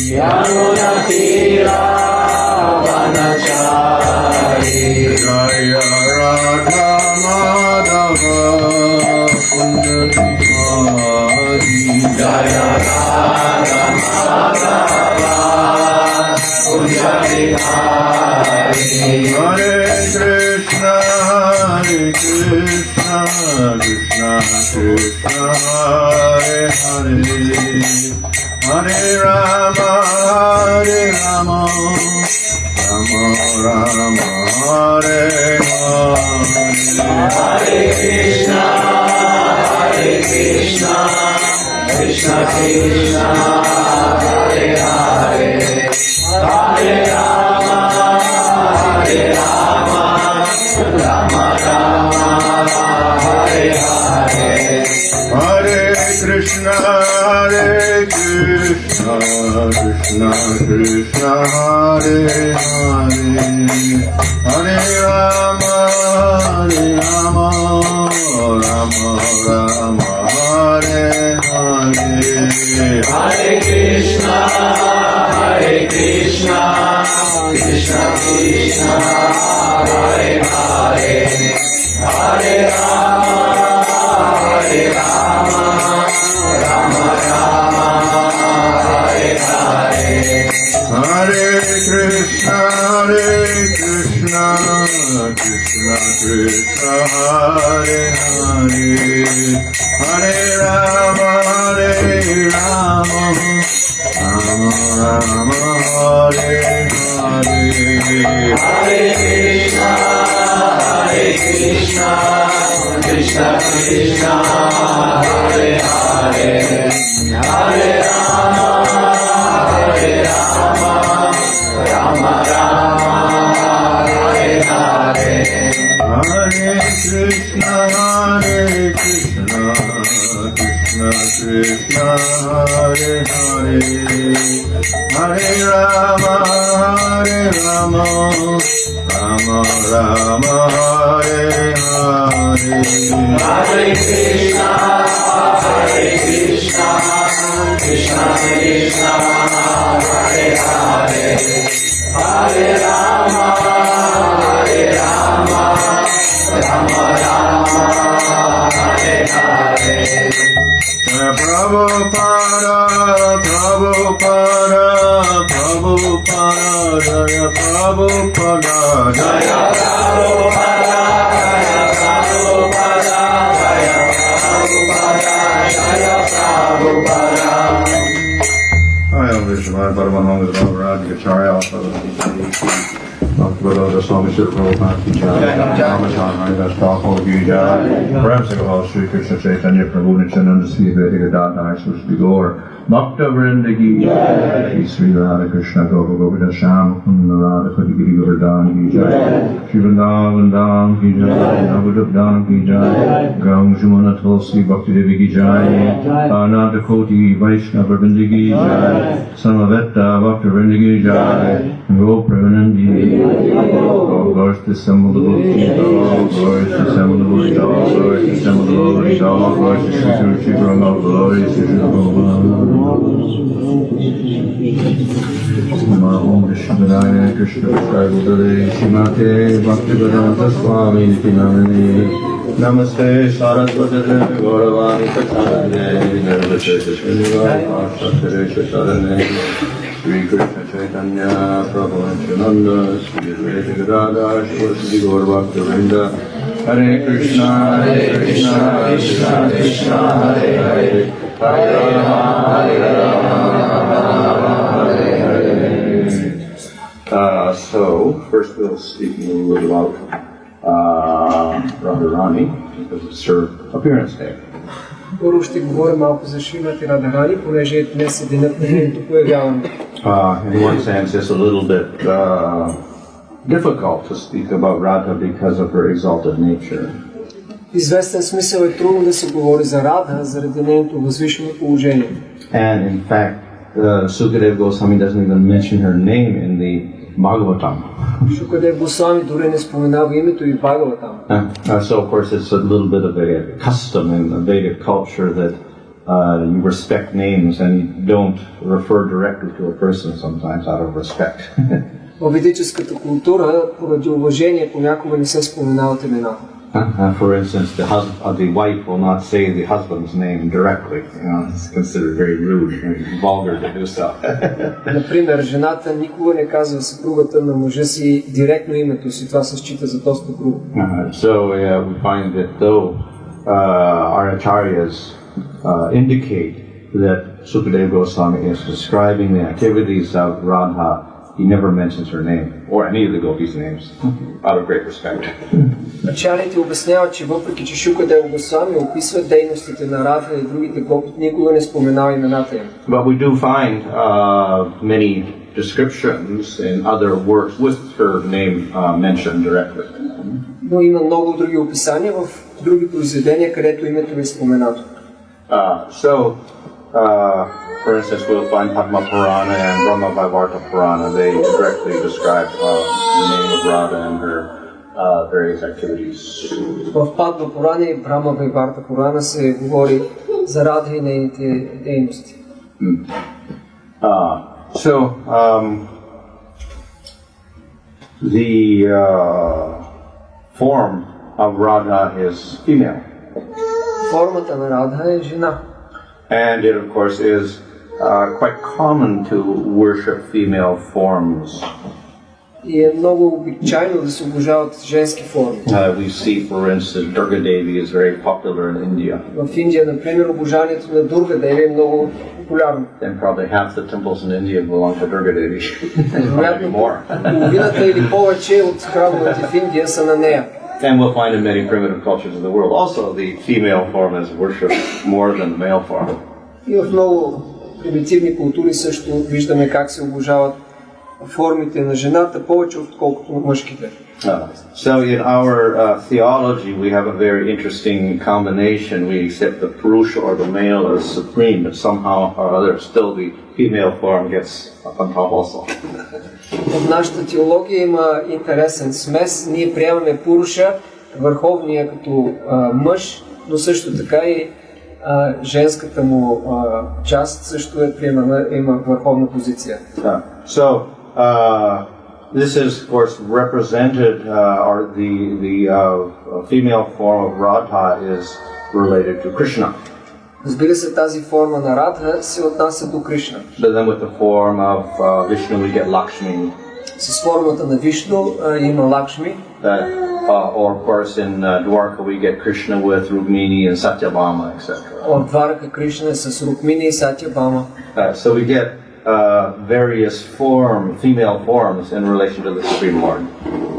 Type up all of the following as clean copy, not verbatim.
Yamunatira Vanachari Jaya Radha Madhava Kunjabihari Jaya Radha Madhava Kunjabihari Hare Krishna Krishna Krishna Hare Hare Hare Rama Rama Rama Hare Hare Hare Krishna Krishna Krishna Hare Hare Hare Rama Rama Rama Hare Hare Hare Krishna Krishna Krishna Hare Hare Hare Rama Rama Rama Hare Hare Hare Krishna Krishna Krishna Hare Hare Hare Rama Rama Rama Hare Hare Hare Krishna Krishna Krishna Hare Hare Hare Rama Rama Rama Hare Hare Hare Krishna Krishna Krishna Hare Hare Hare Rama Rama Rama Hare Hare Hare Krishna Krishna Krishna Hare Hare Hare Rama Rama Rama Hare Hare Hare Krishna Krishna Krishna Hare Hare Hare Rama Rama Rama Hare Hare Prabhupada Jaya Prabhupada Jaya Prabhupada Jaya Prabhupada Jaya Prabhupada I am Vishwanath Paramahansa Bhavaraj Gacharya Bhakti Swami Prabhupada Ki Jai Ramachandra Haridas Thakur Ki Jai Prem Singh Sri Krishna Chaitanya Prabhu Nityananda Sri Vedika Dada Surshti Gaur Bhakta Vrinda Ki Jai Sri Radha Krishna Gopa Govinda Sham Kunda Radha Kadi Giri Govardhan Ki Jai Shri Vrindavan Dham Ki Jai Navadhup Dham Ki Jai Gaung Jumana Tulsi Bhakti Devi Ki Jai Ananta Koti Vaishnava Vrinda Ki Jai Samavetta Bhakta Vrinda Ki Jai Go Premanandi Glorious to assemble the Buddha, glorious to assemble the Buddha, glorious to assemble the Buddha, glorious to Sri Brahma, glorious to Sri Brahma. Om Vishnu Krishna Prabhupada Shimate Bhaktivedanta Swami Nitinamani Namaste Saraswati Gauravani Katharane Nirvacheta Srinivai Ashtaresha Sarane Sri Krishna Chaitanya Prabhu Nityananda Sri Advaita Gadadhar Shri Gaur Bhakta Vrinda Hare Krishna Krishna Krishna Hare Hare Hare Rama Hare Hare. So first we'll speak a little about Radharani because it's her appearance day. Първо ще говорим малко за Шримати Радарани, понеже днес е денят на нейното появяване. In one sense, it's a little bit difficult to speak about Radha because of her exalted nature. В известен смисъл е трудно да се говори за Радha заради нейното възвишено положение. And in fact, Sukadeva Goswami doesn't even mention her name in the Bhagavatam. Шукадев Госвами дори не споменава името и в Бхагаватам. So of course it's a little bit of a custom in the Vedic culture that you respect names and you don't refer directly to a person sometimes out of respect. В ведическата култура, поради уважение, понякога не се споменават имена. For instance, the wife will not say the husband's name directly. It's considered very rude and vulgar to do so. Например, жената никога не казва съпругата на мъжа си директно името си. Това се счита за доста грубо. So we find that though our acharyas indicate that Sukadeva Goswami is describing the activities of Radha, he never mentions her name, or any of the gopis' names, out of great respect. Ачарите обясняват, че въпреки че Шукадева Госвами описва дейностите на Радха и другите гопи, никога не споменава имената им. But we do find many descriptions in other works with her name mentioned directly. Но има много други описания в други произведения, където името е споменато. For instance, we'll find Padma Purana and Brahma Vaivarta Purana. They directly describe the name of Radha and her various activities. В Падма Пурана и Брахма Вайварта Пурана се говори за Радha и нейните дейности. The form of Radha is female. Формата на Радha е жена. And it, of course, is quite common to worship female forms. И е много обичайно да се обожават женски форми. We see, for instance, Durga Devi is very popular in India. В Индия, например, обожанието на Дурга Деви е много популярно. And probably half the temples in India belong to Durga Devi. Maybe more. Половината или повече от храмовете в Индия са на нея. And we'll find in many primitive cultures of the world also the female form is worshipped more than the male form. И в много примитивни култури също виждаме как се обожават формите на жената повече отколкото мъжките. So in our theology we have a very interesting combination. We accept the Purusha or the male as supreme, but somehow or other still the female form gets up on top also. В нашата теология има интересен смес. Ние приемаме Пуруша, върховния като мъж, но също така и женската му част също е приемана, има върховна позиция. So this is, of course, represented, or the female form of Radha is related to Krishna. Разбира се, тази форма на Радха се отнася до Кришна. But then with the form of Vishnu we get Lakshmi. С формата на Вишну има Лакшми. Or of course in Dwarka we get Krishna with Rukmini and Satyabhama, etc. От Дварака Кришна е с Рукмини и Сатябама. So we get various female forms in relation to the Supreme Lord.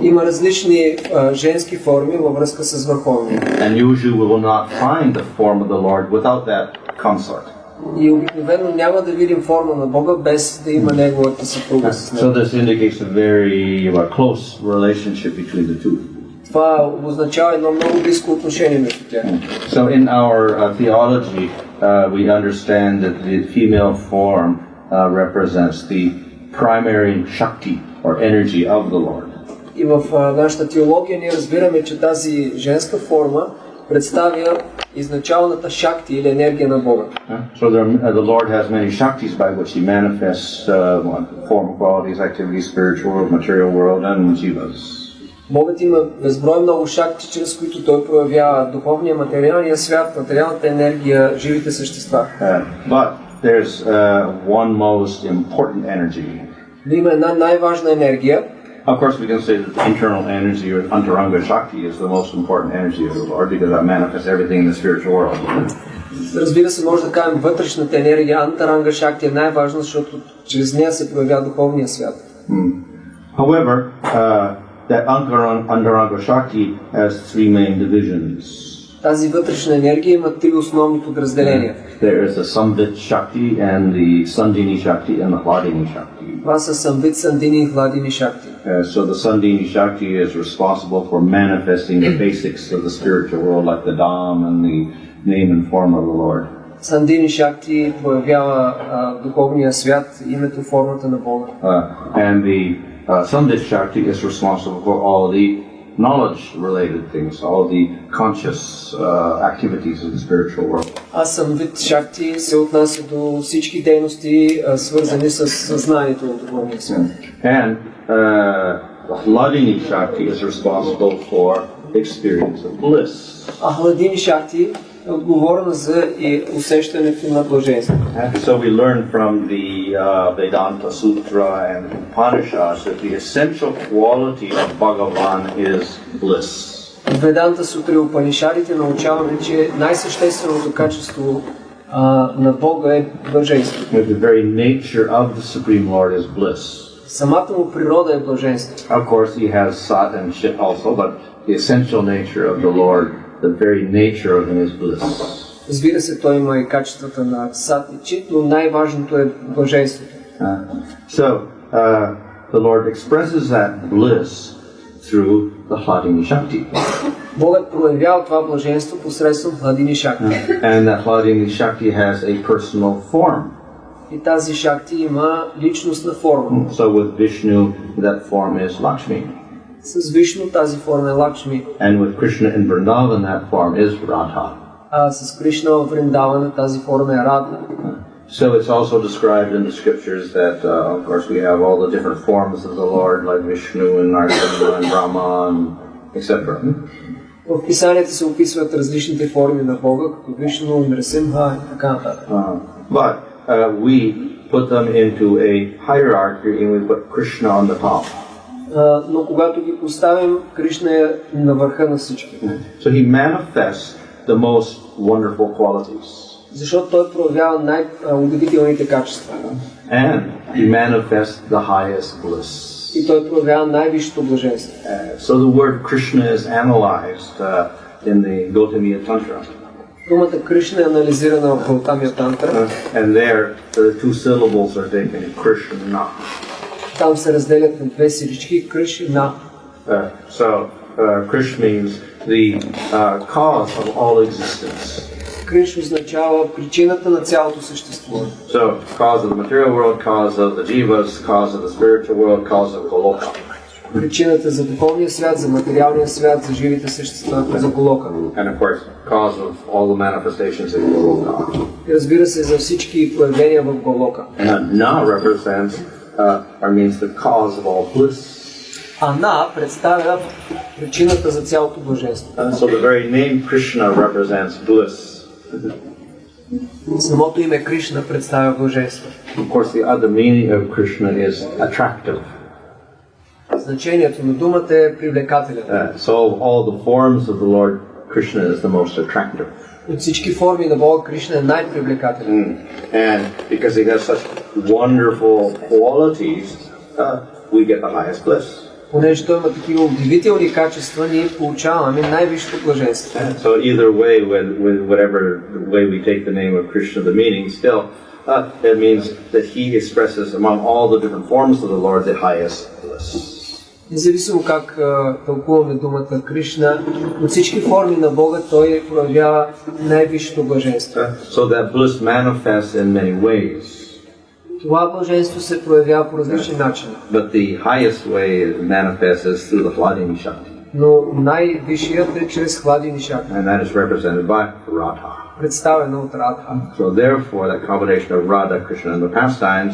Има различни женски форми във връзка с Върховния. And usually we will not find the form of the Lord without that consort. И обикновено няма да видим форма на Бога без да има неговата съпруга с него. So this indicates a very close relationship between the two. Това означава едно много близко отношение между тях. So in our theology we understand that the female form represents the primary Shakti or energy of the Lord. И в нашата теология ние разбираме, че тази женска форма представя изначалната шакти или енергия на Бога. So the Lord has many Shaktis by which He manifests form, qualities, activities, spiritual world, material world, and Jivas. Богът има безброй много шакти, чрез които Той проявява духовния, материалния свят, материалната енергия, живите същества. But there's one most important energy. Но има една най-важна енергия. Of course, we can say that the internal energy or Antaranga Shakti is the most important energy of the Lord because that manifests everything in the spiritual world. Разбира се, може да кажем вътрешната енергия, Антаранга Шакти е най-важна, защото чрез нея се проявява духовния свят. However, that Antaranga Shakti has three main divisions. Тази вътрешна енергия има три основни подразделения. There is the Samvit Shakti and the Sandini Shakti and the Hladini Shakti. Това са Самвит, Сандини и Хладини Шакти. So the Sandini Shakti is responsible for manifesting the basics of the spiritual world like the Dham and the name and form of the Lord. Сандини Шакти проявява духовния свят, името, формата на Бога. And the Samvit Shakti is responsible for all the knowledge-related things, all the conscious activities of the spiritual world. Асамвит Шакти се отнася до всички дейности, свързани с съзнанието на духовния свят. And Hladini Shakti is responsible for experience of bliss. А Хладини Шакти е отговорна за усещането на блаженство. So we learn from the Vedanta Sutra and Upanishads that the essential quality of Bhagavan is bliss. В Веданта Сутра и Упанишадите научаваме, че най-същественото качество на Бога е блаженство. The very nature of the Supreme Lord is bliss. Самата му природа е блаженство. Of course, he has sat and chit also, but the essential nature of the Lord, the very nature of him is bliss. Разбира се, той има и качествата на сат и чит, но най-важното е блаженството. So, the Lord expresses that bliss through the Hladini Shakti. Богът проявява това блаженство посредством Хладини Шакти. And that Hladini Shakti has a personal form. И тази Шакти има личностна форма. So with Vishnu, that form is Lakshmi. С Вишну тази форма е Лакшми. And with Krishna in Vrindavan, that form is Radha. А с Кришна в Вриндавана тази форма е Радха. So it's also described in the scriptures that, of course, we have all the different forms of the Lord, like Vishnu and Narsimha and Brahma, and etc. В писанията се описват различните форми на Бога, като Вишну, Нарсимха и така нататък. But we put them into a hierarchy and we put Krishna on the top. Но когато ги поставим, Кришна е на върха на всички. So he manifests the most wonderful qualities. Защото той проявява най-удивителните качества. And he manifests the highest bliss. И той проявява най-висшето блаженство. So the word Krishna is analyzed in the Gautamiya Tantra. Думата Кришна е анализирана в Гаутамия Тантра. And there, the two syllables are taken, Krishna. Там се разделят на две силички, Кришна. So Krish means the cause of all existence. Криш означава причината на цялото съществуване. So, cause of the material world, cause of the jivas, cause of the spiritual world, cause of Goloka. Причината за духовния свят, за материалния свят, за живите същества, за Голока. And of course, cause of all the manifestations in Goloka. И разбира се, за всички проявления в Голока. And Na represents, or means the cause of all bliss. Ана представя причината за цялото блаженство. So the very name Krishna represents bliss. Самото име Кришна представя блаженство. Of course, the other meaning of Krishna is attractive. Значението на думата е привлекателен. So all the forms of the Lord Krishna is the most attractive. От всички форми на Бога Кришна е най-привлекателен. And because he has such wonderful qualities, we get the highest bliss. Понеже той има такива удивителни качества, ние получаваме най-висшето блаженство. So either way, with whatever way we take the name of Krishna, the meaning still, it means that he expresses among all the different forms of the Lord the highest bliss. Независимо как тълкуваме думата Кришна, от всички форми на Бога той проявява най-висшето блаженство. So that bliss manifests in many ways. Това блаженство се проявява по различни начини. But the highest way it manifests is through the Hladini Shakti. Но най-висшият е чрез Хладини Шакти. And that is represented by Radha. Представено от Радха. So therefore, that combination of Radha, Krishna, and the pastimes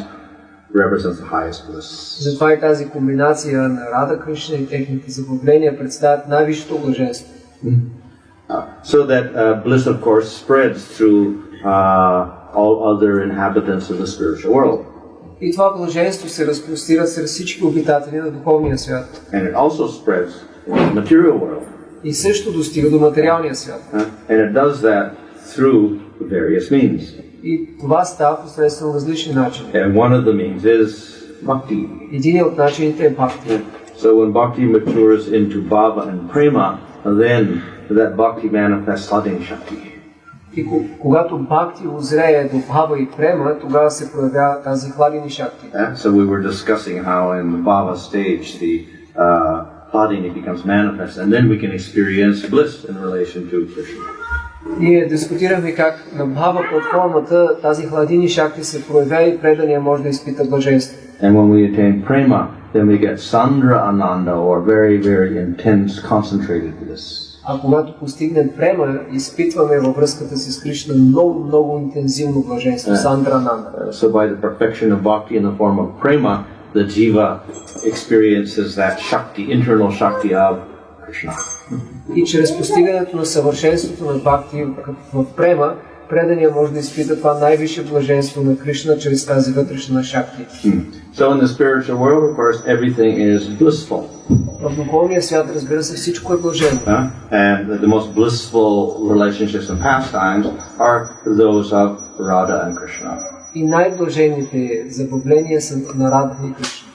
represents the highest bliss. Затова и тази комбинация на Рада Кришна и техните забавления представят най-висшето блаженство. So that bliss, of course, spreads through all other inhabitants of the spiritual world. И това блаженство се разпростира сред всички обитатели на духовния свят. And it also spreads in the material world. И също достига до материалния свят. And it does that through various means. И това става посредством различни начини. And one of the means is bhakti. Един от начините е бхакти. So when bhakti matures into bhava and prema, then that bhakti manifests Hladini Shakti. И когато бхакти озрее до бхава и према, тогава се проявява тази Хладини Шакти. So we were discussing how in the bhava stage the Hladini becomes manifest, and then we can experience bliss in relation to Krishna. Ние дискутирахме как на Бхава платформата тази хладини шакти се проявява и предания може да изпита блаженство. And when we attain prema, then we get sandra ananda, or very, very intense, concentrated bliss. А когато постигнем према, изпитваме във връзката си с Кришна много интензивно блаженство, сандрананда. So by the perfection of bhakti in the form of prema, the jiva experiences that shakti, internal shakti of Krishna. И чрез постигането на съвършенството на бхакти в према, предания може да изпита това най-висше блаженство на Кришна чрез тази вътрешна шакти. So in the spiritual world, of course, everything is blissful. В духовния свят, разбира се, всичко е блажено. And the most blissful relationships and pastimes are those of Radha and Krishna. И най-блажените забавления са на Радха и Кришна.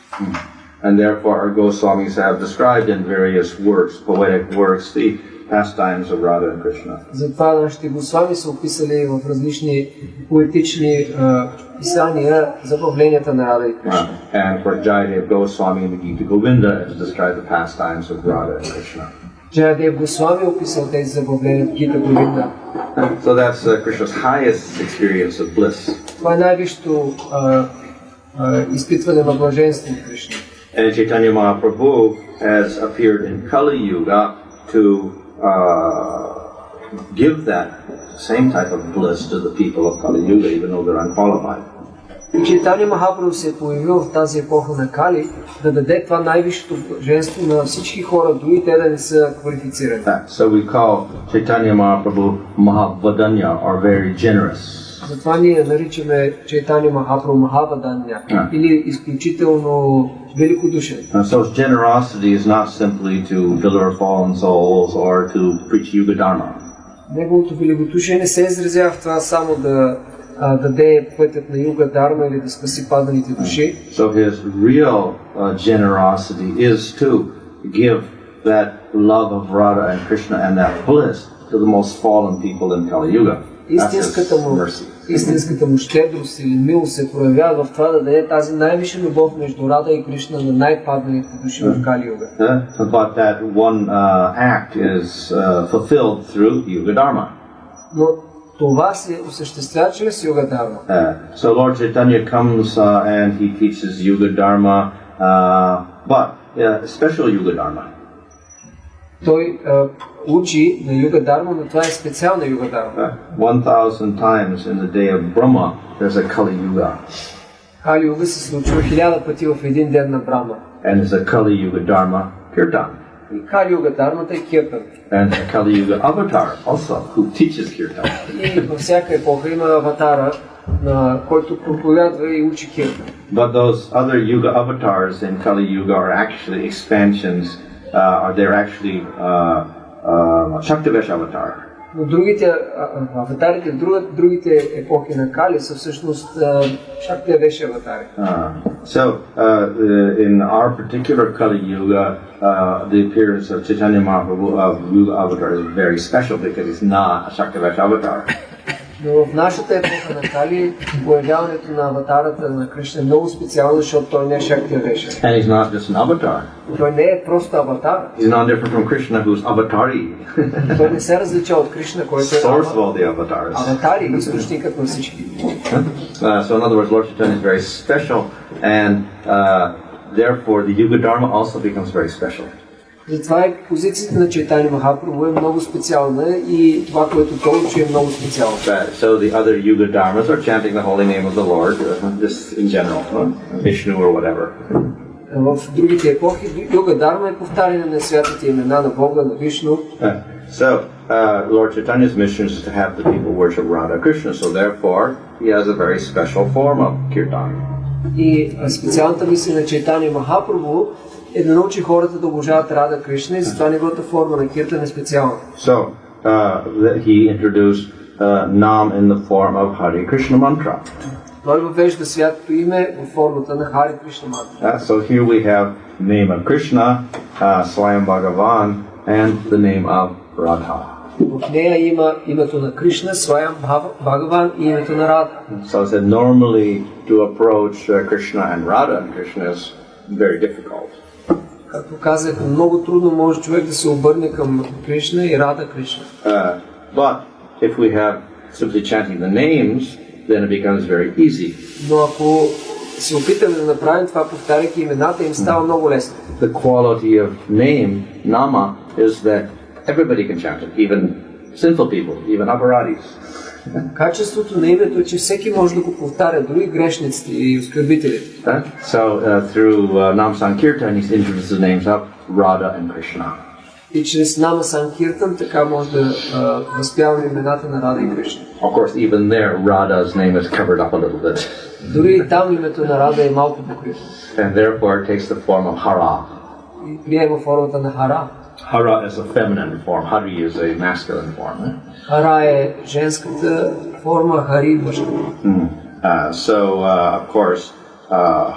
And therefore our Goswamis have described in various works, poetic works, the pastimes of Radha and Krishna. Затова нашите Госвами са описали в различни поетични писания забавленията на Рада и Кришна. And for Jayadev Goswami in the Gita Govinda has described the pastimes of Radha and Krishna. Джаядев Госвами описал тези забавления в Гита Говинда. So that's Krishna's highest experience of bliss. Това е най-висшето изпитване на блаженство от Кришна. And Chaitanya Mahaprabhu has appeared in Kali Yuga to give that same type of bliss to the people of Kali Yuga, even though they're unqualified. И Чайтанья Махапрабху се е появил в тази епоха на Кали да даде това най-висшето блаженство на всички хора, дори те да не са квалифицирани. So we call Chaitanya Mahaprabhu Mahavadanya, or very generous. Затова ние наричаме Чайтанья Махапрабху Махаваданья, или изключително великодушен. So his generosity is not simply to deliver fallen souls or to preach Yuga Dharma. Неговото великодушие не се изразява в това само да даде пътят на Юга Дарма или да спаси паданите души. So his real generosity is to give that love of Radha and Krishna and that bliss to the most fallen people in Kali Yuga. Истинската му щедрост или милост се проявява в това да даде тази най-висша любов между Рада и Кришна на най-падналите души в Кали Юга. But that one act is fulfilled through Yuga Dharma. Но това се осъществява чрез Юга Дарма. So Lord Chaitanya comes and he teaches Yuga Dharma, but special Yuga Dharma. Той учи на Юга Дарма, но това е специална Юга Дарма. 1000 times in the day of Brahma there's a Kali Yuga. Кали Юга се случва 1000 пъти в един ден на Брахма. And there's a Kali Yuga Dharma Kirtan. И Кали Юга Дармата е Киртан. And a Kali Yuga avatar also who teaches Kirtan. И във всяка епоха има аватара, на който проповядва и учи Киртан. But those other Yuga avatars in Kali Yuga are actually expansions, or they're actually Shaktivesh avatar. Но другите аватарите в другите епохи на Кали са всъщност Шактивеш аватари. So in our particular Kali Yuga, the appearance of Chaitanya Mahaprabhu of Yuga avatar is very special because he's not a Shaktivesh avatar. Но в нашата епоха на Кали появяването на аватарата на Кришна е много специално, защото той не е Шактивеш. And he's not just an avatar. Той не е просто аватар. He's not different from Krishna, who's avatari. Той не се различава от Кришна, който е source of all the avatars. аватари, източникът на всички. So in other words, Lord Chaitanya is very special, and therefore the Yuga Dharma also becomes very special. Затова и позицията на Чайтанья Махапрабху е много специална и това, което той учи, е много специално. So the other Yuga Dharmas are chanting the holy name of the Lord, just in general, Vishnu or whatever. В другите епохи Юга Дарма е повтаряне на святите имена на Бога, на Вишну. So Lord Chaitanya's mission is to have the people worship Radha Krishna, so therefore he has a very special form of kirtan. И специалната мисия на Чайтанья Махапрабху е да научи хората да обожават Рада Кришна и затова неговата форма на киртан е специална. So he introduced Nam in the form of Hare Krishna mantra. Той въвежда святото име в формата на Хари Кришна мантра. So here we have the name of Krishna, Swami Bhagavan, and the name of Radha. В нея има името на Кришна, Сваям Бхагаван и името на Рада. So I said normally to approach Krishna and Radha and Krishna is very difficult. Както казах, много трудно може човек да се обърне към Кришна и Рада Кришна. But if we have simply chanting the names, then it becomes very easy. Но ако се опитаме да направим това, повтаряйки имената, им става много лесно. The quality of name, nama, is that everybody can chant it, even sinful people, even aparatis. Качеството на името е, че всеки може да го повтаря, дори грешниците и оскърбителите. So through Nam Sankirtan, he introduces the names of Radha and Krishna. И чрез Нама Санкиртан така може да възпяваме имената на Рада и Кришна. Of course, even there, Radha's name is covered up a little bit. Дори и там името на Рада е малко покрито. And therefore it takes the form of Hara. И приема формата на Хара. Hara is a feminine form. Hari is a masculine form. Хара е женската форма, Хари мъжката. Of course,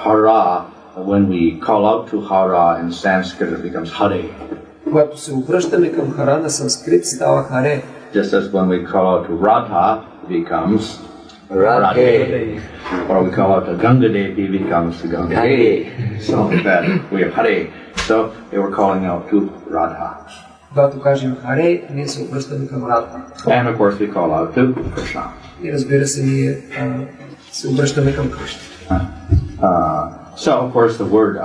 Hara, when we call out to Hara in Sanskrit, it becomes Hare. Когато се обръщаме към Хара на санскрит, става Харе. Just as when we call out to Radha, it becomes Radhe. Or we call out to Ganga Devi, it becomes Ganga. So like that, we have Hare. So they were calling out to Radha. Когато кажем Харе, ние се обръщаме към Рада. And of course we call out to Krishna. И разбира се, ние се обръщаме към Кришна. So of course the word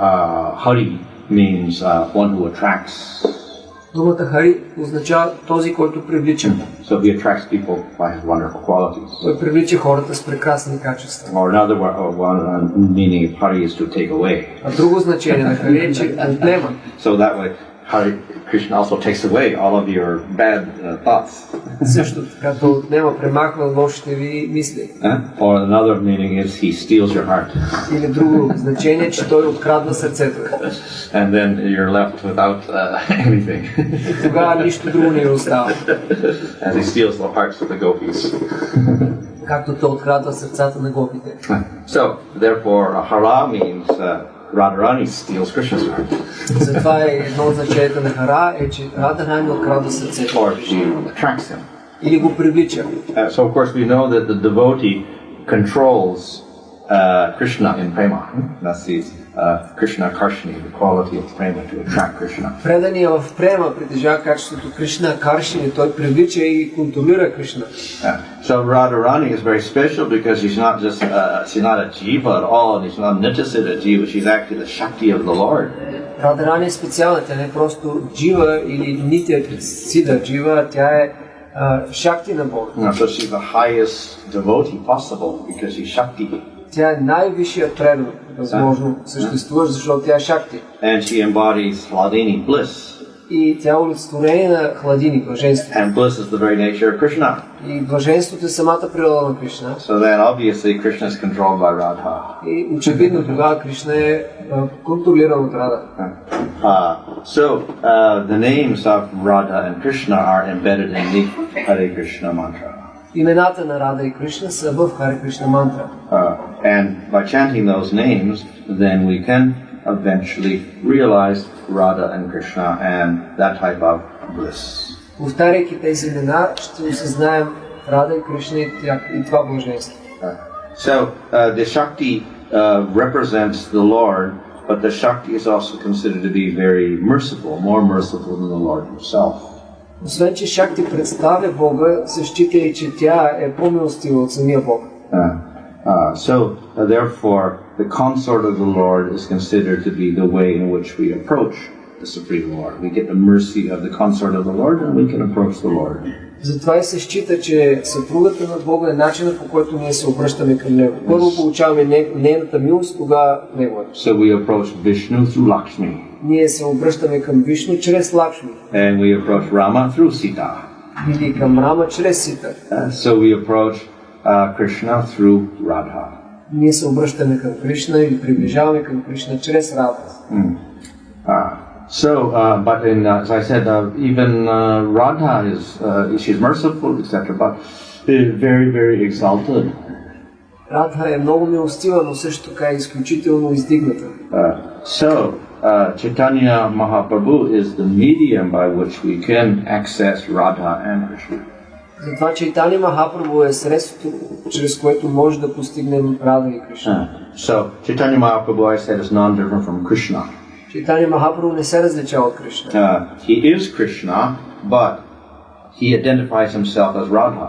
Hari means one who attracts. Думата Хари означава този, който привлича. So he attracts people by his wonderful qualities. Той привлича хората с прекрасни качества. Or another meaning of Hari is to take away. А друго значение на Хари е, че отнема. So that way Hare Krishna also takes away all of your bad thoughts. Също така той отнема, премахва лошите ви мисли. Or another meaning is he steals your heart. Или друго значение е, че той открадва сърцето. And then you're left without anything. И тогава нищо друго не остава. As he steals the hearts of the gopis. Както той открадва сърцата на гопите. So therefore Hara means Radharani steals Krishna's heart. Затова е едно от значенията на Хара е, че Радharani открадва сърцето. Or she attracts him. Или го привлича. So of course we know that the devotee controls Krishna in prema. That's the Krishna Karshini, the quality of prema to attract Krishna. Преданият в према притежава качеството Кришна Каршини, той привлича и контролира Кришна. So Radharani is very special because she's not a jiva at all, and she's not Nityasita jiva, she's actually the Shakti of the Lord. Радharani е специална, тя не е просто джива или Нитя джива, тя е Шакти на Бога. So she's the highest devotee possible because she's Shakti. Тя е най-висшият предан, възможно съществуващ, защото тя е Шакти. And she embodies Hladini, bliss. И тя е олицетворение на хладини, блаженство. And bliss is the very nature of Krishna. И блаженството е самата природа на Кришна. So then obviously Krishna is controlled by Radha. И очевидно тогава Кришна е контролиран от Рада. So the names of Radha and Krishna are embedded in the Hare Krishna mantra. Имената на Рада и Кришна са в Харе Кришна мантра. And by chanting those names, then we can eventually realize Radha and Krishna and that type of bliss. Повтаряйки тези имена, ще осъзнаем Рада и Кришна и това блаженство. So the Shakti represents the Lord, but the Shakti is also considered to be very merciful, more merciful than the Lord himself. Освен, че Шакти представя Бога, се счита и че тя е по-милостива от самия Бог. Therefore, the consort of the Lord is considered to be the way in which we approach the Supreme Lord. We get the mercy of the consort of the Lord and we can approach the Lord. Затова и се счита, че съпругата на Бога е начинът, по който ние се обръщаме към Него. Първо получаваме нейната милост, тогава Неговата. So we approach Vishnu through Lakshmi. Ние се обръщаме към Вишну чрез Лакшми. And we approach Rama through Sita. Или към Рама чрез Сита. So we approach Krishna through Radha. Ние се обръщаме към Кришна или приближаваме към Кришна чрез Рада. But as I said, even Radha she's merciful, etc., but very, very exalted. Радха е много милостива, но също така е изключително издигната. Chaitanya Mahaprabhu is the medium by which we can access Radha and Krishna. Затова Чайтани Махапрабху е средството, чрез което може да постигнем Рада и Кришна. So Chaitanya Mahaprabhu, I said, is non-different from Krishna. Чайтани Махапрабху не се различава от Кришна. He is Krishna, but he identifies himself as Radha.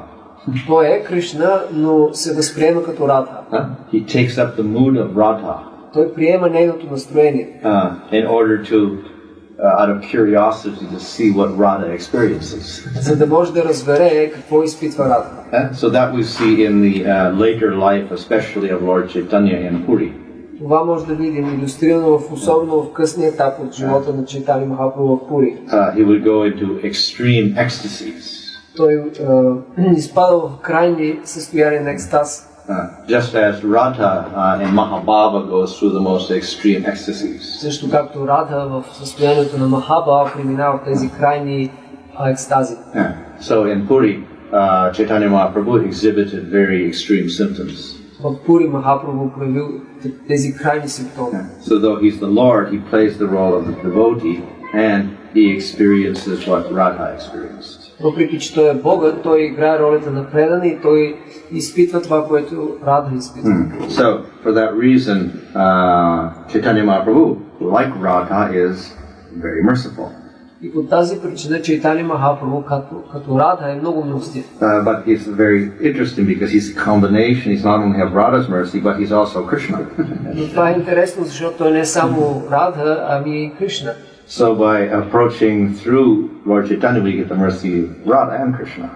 Той е Кришна, но се възприема като Радха. He takes up the mood of Radha. Той приема нейното настроение. In order to, out of curiosity, to see what Radha experiences. За да може да разбере какво изпитва Радха. So that we see in the later life, especially of Lord Chaitanya in Puri. Това може да видим илюстрирано особено в късния етап от живота на Чайтани Махапрабху в Пури. He would go into extreme ecstasies. Той изпада в крайни състояния на екстаз. Just as Radha in Mahabhava goes through the most extreme ecstasies. Също както Радha в състоянието на Махабхава преминава в тези крайни екстази. So in Puri, Chaitanya Mahaprabhu exhibited very extreme symptoms. В Пури Махапрабху проявил тези крайни симптоми. So though he's the Lord, he plays the role of the devotee and he experiences what Radha experienced. Въпреки че той е Богът, той играе ролята на предан и той изпитва това, което Радha изпитва. So for that reason, Chaitanya Mahaprabhu, like Radha, is very merciful. И по тази причина Чайтани Махапрабху като Радha е много милостив. But it's very interesting because he's a combination. He's not only have Radha's mercy, but he's also Krishna. Но това е интересно, защото той не е само Радha, ами и Кришна. So by approaching through Lord Chaitanya, we get the mercy of Radha and Krishna.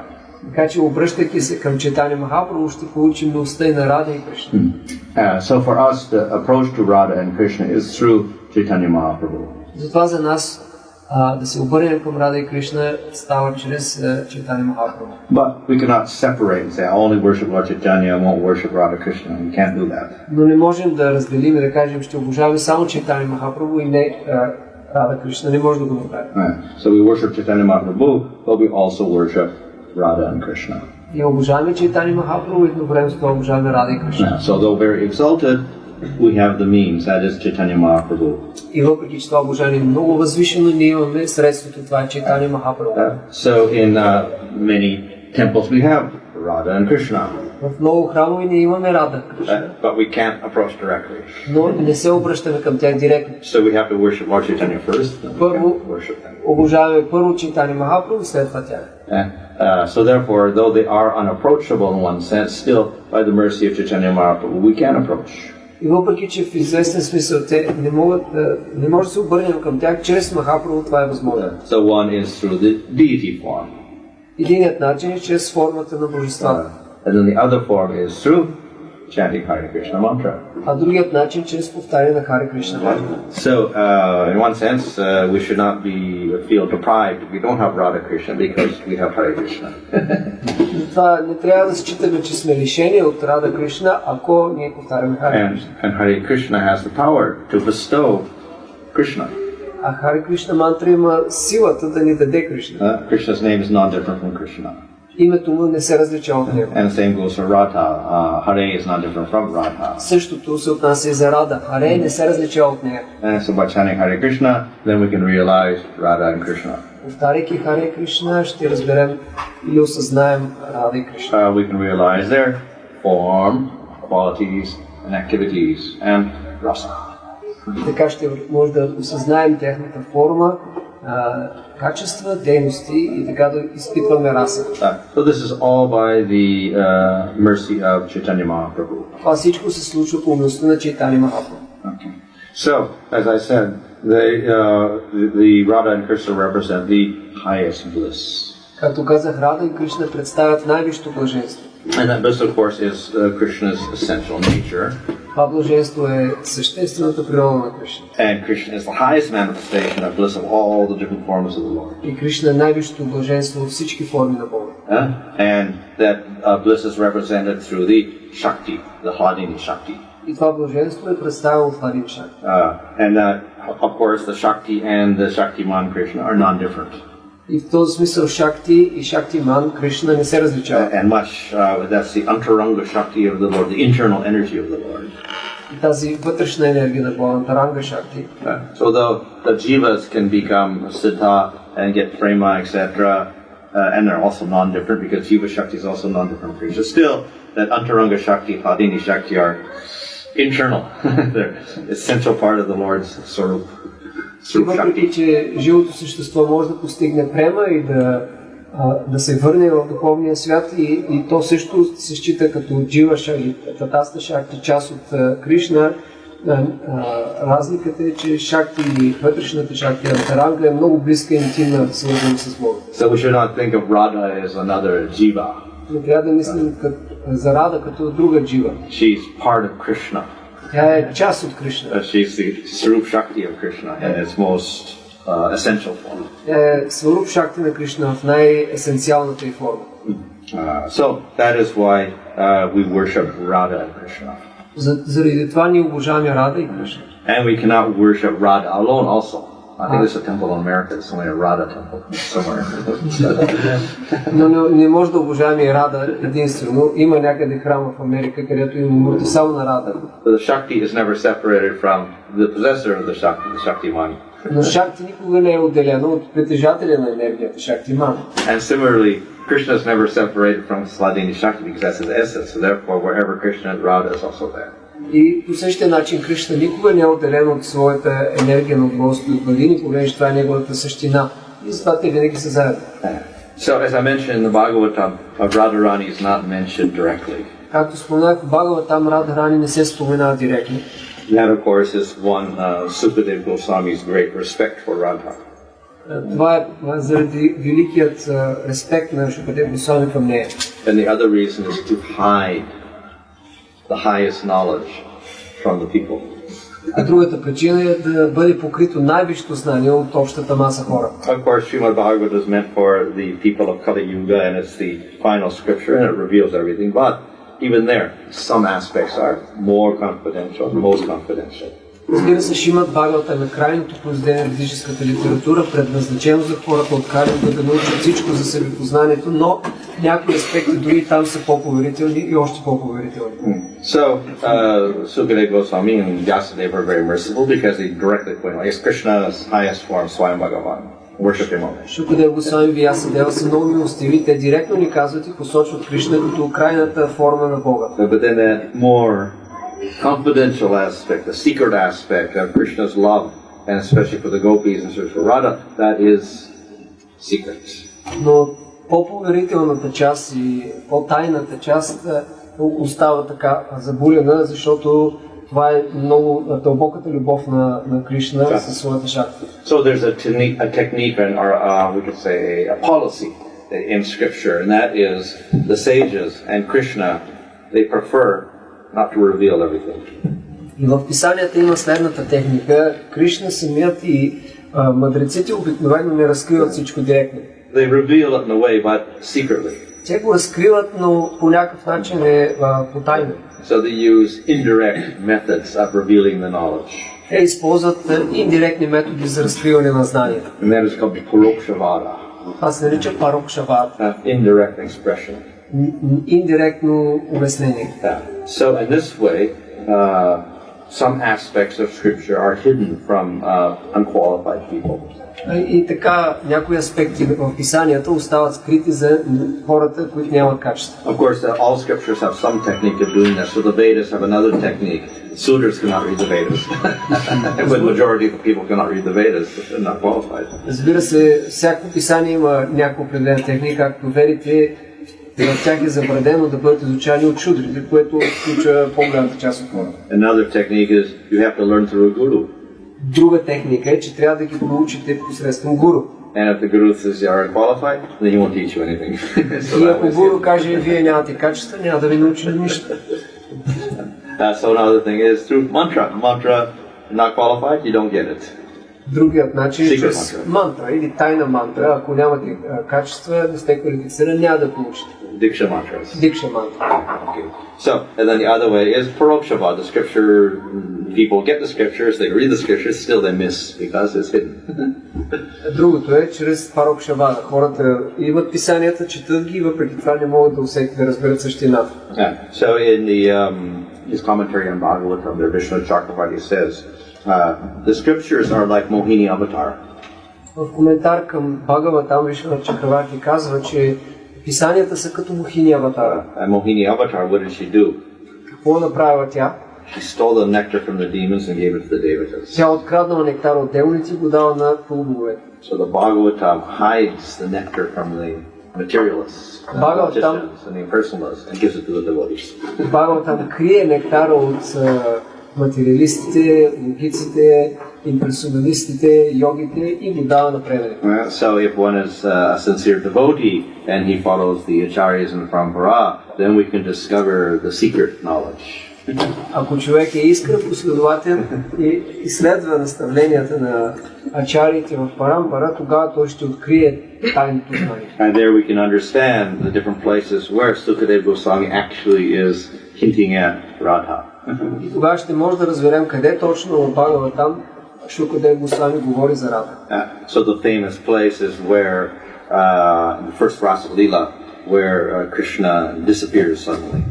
Така че обръщайки се към Чайтани Махапрабху, ще получим милостта и на Рада и Кришна. So for us, the approach to Radha and Krishna is through Chaitanya Mahaprabhu. Затова за нас да се обърнем към Рада и Кришна става чрез Чайтани Махапрабху. But we cannot separate and say, I only worship Lord Chaitanya, I won't worship Radha Krishna. We can't do that. Но не можем да разделим и да кажем, ще обожаваме само Чайтани Махапрабху и не Рада Кришна. Не може да го направим. So we worship Chaitanya Mahaprabhu, but we also worship Radha and Krishna. И обожаваме Чайтани Махапрабху и едновременно с това обожаваме Рада и Кришна. So though very exalted, we have the means, that is Chaitanya Mahaprabhu. И въпреки че това обожание е много възвишено, ние имаме средството, това е Чайтани Махапрабху. So in many temples we have Radha and Krishna. В много храмове ние имаме Рада Кришна. But we can't approach directly. Но не се обръщаме към тях директно. So we have to worship Lord Chaitanya first, then we Първо can worship them. обожаваме първо Чайтани Махапрабху и след това тях. So therefore, though they are unapproachable in one sense, still by the mercy of Chaitanya Mahaprabhu we can approach. И въпреки че в известен смисъл те не може да се обърнем към тях, чрез Махапрабху това е възможно. So one is through the deity form. Единият начин е чрез формата на божествата. And then the other form is through chanting Hare Krishna mantra. А другият начин чрез повтаряне на Харе Кришна мантра. So, in one sense, we should not feel deprived if we don't have Radha Krishna because we have Hare Krishna. Това не трябва да считаме, че сме лишени от Рада Кришна, ако ние повтаряме Харе Кришна. And Hare Krishna has the power to bestow Krishna. А Харе Кришна мантра има силата да ни даде Кришна. Krishna's name is not different from Krishna. Името му не се различава от него. And the same goes for Radha. Hare is not different from Radha. Същото се отнася и за Рада. Харе не се различава от нея. And so by chanting Hare Krishna, then we can realize Radha and Krishna. Повтаряйки Харе Кришна, ще разберем или осъзнаем Рада и Кришна. We can realize their form, qualities, and activities, and rasa. Така ще може да осъзнаем тяхната форма, качества, дейности и така да изпитваме раса. So this is all by the mercy of Chaitanya Mahaprabhu. Това всичко се случва по милостта на Чайтани Махапрабху. Okay. So, as I said, the Radha and Krishna represent the highest bliss. Както казах, Рада и Кришна представят най-висшето блаженство. And that bliss, of course, is Krishna's essential nature. Това блаженство е съществената природа на Кришна. And Krishna is the highest manifestation of bliss of all the different forms of the Lord. И Кришна е най-висшето блаженство от всички форми на Бога. And that bliss is represented through the Shakti, the Hladini Shakti. И това блаженство е представено в Хладин Шакти. And of course, the Shakti and the Shaktiman Krishna are non-different. И в този смисъл Шакти и Шактиман Кришна не се различават. And much, that's the Antaranga Shakti of the Lord, the internal energy of the Lord. И тази вътрешна енергия на Бога, Антаранга Шакти. So though the jivas can become siddha and get prema, etc., and they're also non-different because jiva Shakti is also non-different from Krishna, still that Antaranga Shakti, Hladini Shakti are internal. They're essential part of the Lord's Swarup. И въпреки, че живото същество може да постигне према и да да се върне в духовния свят и то също се счита като джива шакти, татаста шакти, част от Кришна. Разликата е, че шакти или вътрешната шакти, антаранга е много близка и интимна, свързана с Бога. So we should not think of Radha as another jiva. Не трябва да мислим за Рада като друга джива. She's part of Krishna. Тя е част от Кришна. She's the Swarup Shakti of Krishna in its most essential form. Тя е Сваруп шакти на Кришна в най-есенциалната й форма. So that is why we worship Radha and Krishna. Заради това ние обожаваме Рада и Кришна. And we cannot worship Radha alone also. I think there's a temple in America, it's only a Radha temple somewhere. Но не може да обожаваме Рада единствено. Има някъде храм в Америка, където има мурти само на Рада. The Shakti is never separated from the possessor of the Shaktiman. Но Шакти никога не е отделено от притежателя на енергията, Шактиман. And similarly, Krishna is never separated from Sladini Shakti because that's his essence. So therefore, wherever Krishna is, Radha is also there. И по същия начин Кришна никога не е отделен от своята енергия на отборство и Сладини, понеже това е неговата същина. И затова те винаги са заедно. So, as I mentioned in the Bhagavatam, Radharani is not mentioned directly. Както споменах, в Бхагаватам Радharani не се споменава директно. That, of course, is one Sukadeva Goswami's great respect for Radha. Това е заради великият респект на Шукадев Госвами към нея. And the other reason is to hide the highest knowledge from the people. А другата причина е да бъде покрито най-висшето знание от общата маса хора. Of course, Srimad Bhagavatam is meant for the people of Kali Yuga, and it's the final scripture, and it reveals everything. But even there, some aspects are more confidential, most confidential. Разбира се, Шримад Бхагаватам е крайното произведение на ведическата литература, предназначено за хората от Кали Юга да научат всичко за себепознанието, но някои аспекти дори там са по-поверителни и още по-поверителни. So, Sukadeva Goswami and Vyasadeva are very merciful because they directly point out, yes, Krishna's highest form, Swami Bhagavan. Worship him only. Шукадев Госвами и Вясадева са много милостиви, те директно ни казват и посочват Кришна като крайната форма на Бога. But then that more confidential aspect, the secret aspect of Krishna's love, and especially for the gopis and for Radha, that is secret. Но по-поверителната част и по-тайната част остава така забулена, защото това е много дълбоката любов на Кришна със своята шакти. So there's a technique or we could say a policy in scripture, and that is the sages and Krishna, they prefer not to reveal everything. И в писанията има следната техника. Кришна самият и мъдреците обикновено не разкриват всичко директно. They reveal it in a way, but secretly. Те го разкриват, но по някакъв начин е потайно. So they use indirect methods of revealing the knowledge. Те използват индиректни методи за разкриване на знанията. And that is called parokshvada. Това се нарича парокшавада. Indirect expression. Индиректно обяснение. So in this way, some aspects of scripture are hidden from unqualified people. И така някои аспекти в писанията остават скрити за хората, които нямат качество. Of course, all scriptures have some technique of doing this. So the Vedas have another technique. Sudras cannot read the Vedas. But the majority of the people cannot read the Vedas. They're not qualified. Разбира се, всяко писание има някаква определена техника, както верите, в тях е забранено да бъдат изучани от шудрите, което включва по-голямата част от хората. Another technique is you have to learn through a guru. Друга техника е, че трябва да ги получите посредством гуру. And if the guru says you are qualified, then he won't teach you anything. И ако гуру каже, вие нямате качества, няма да ви научи нищо. So another thing is through mantra. Mantra, not qualified, you don't get it. Другият начин е чрез мантра или тайна мантра. Ако нямате качества, не сте квалифицирани, няма да получите. Diksha mantras. Дикша мантра. Okay. So, and then the other way is parokshava. The scripture, people get the scriptures, they read the scriptures, still they miss because it's hidden. Другото е чрез парокшавада. Хората имат писанията, четат ги, въпреки това не могат да усетят, да разберат същината. So in his commentary on Bhagavatam, the Vishnu Chakravarti says, the scriptures are like Mohini Avatar. В коментар към Бхагаватам Вишну Чакраварти казва, че писанията са като Мохини Аватара. And Mohini Avatar, what did she do? Какво направила тя? She stole the nectar from the demons and gave it to the devatas. Тя откраднала нектар от демоните и го дала на полубоговете. So the Bhagavatam hides the nectar from the materialists, politicians, and impersonalists, and gives it to the devotees. Бхагаватам крие нектара от материалистите, логиците, имперсоналистите, йогите и го дава на преданите. So if one is a sincere devotee and he follows the acharyas and parampara, then we can discover the secret knowledge. Ако човек е искрен последователен и изследва наставленията на ачариите в парампара, тогава той ще открие тайното знание. And there we can understand the different places where Sukadeva Goswami actually is hinting at Radha. И тогава ще може да разберем къде точно в Бхагаватам Шукадев Госвами говори за Радha. So the famous place is where in the first Rasa Leela, where Krishna disappears suddenly.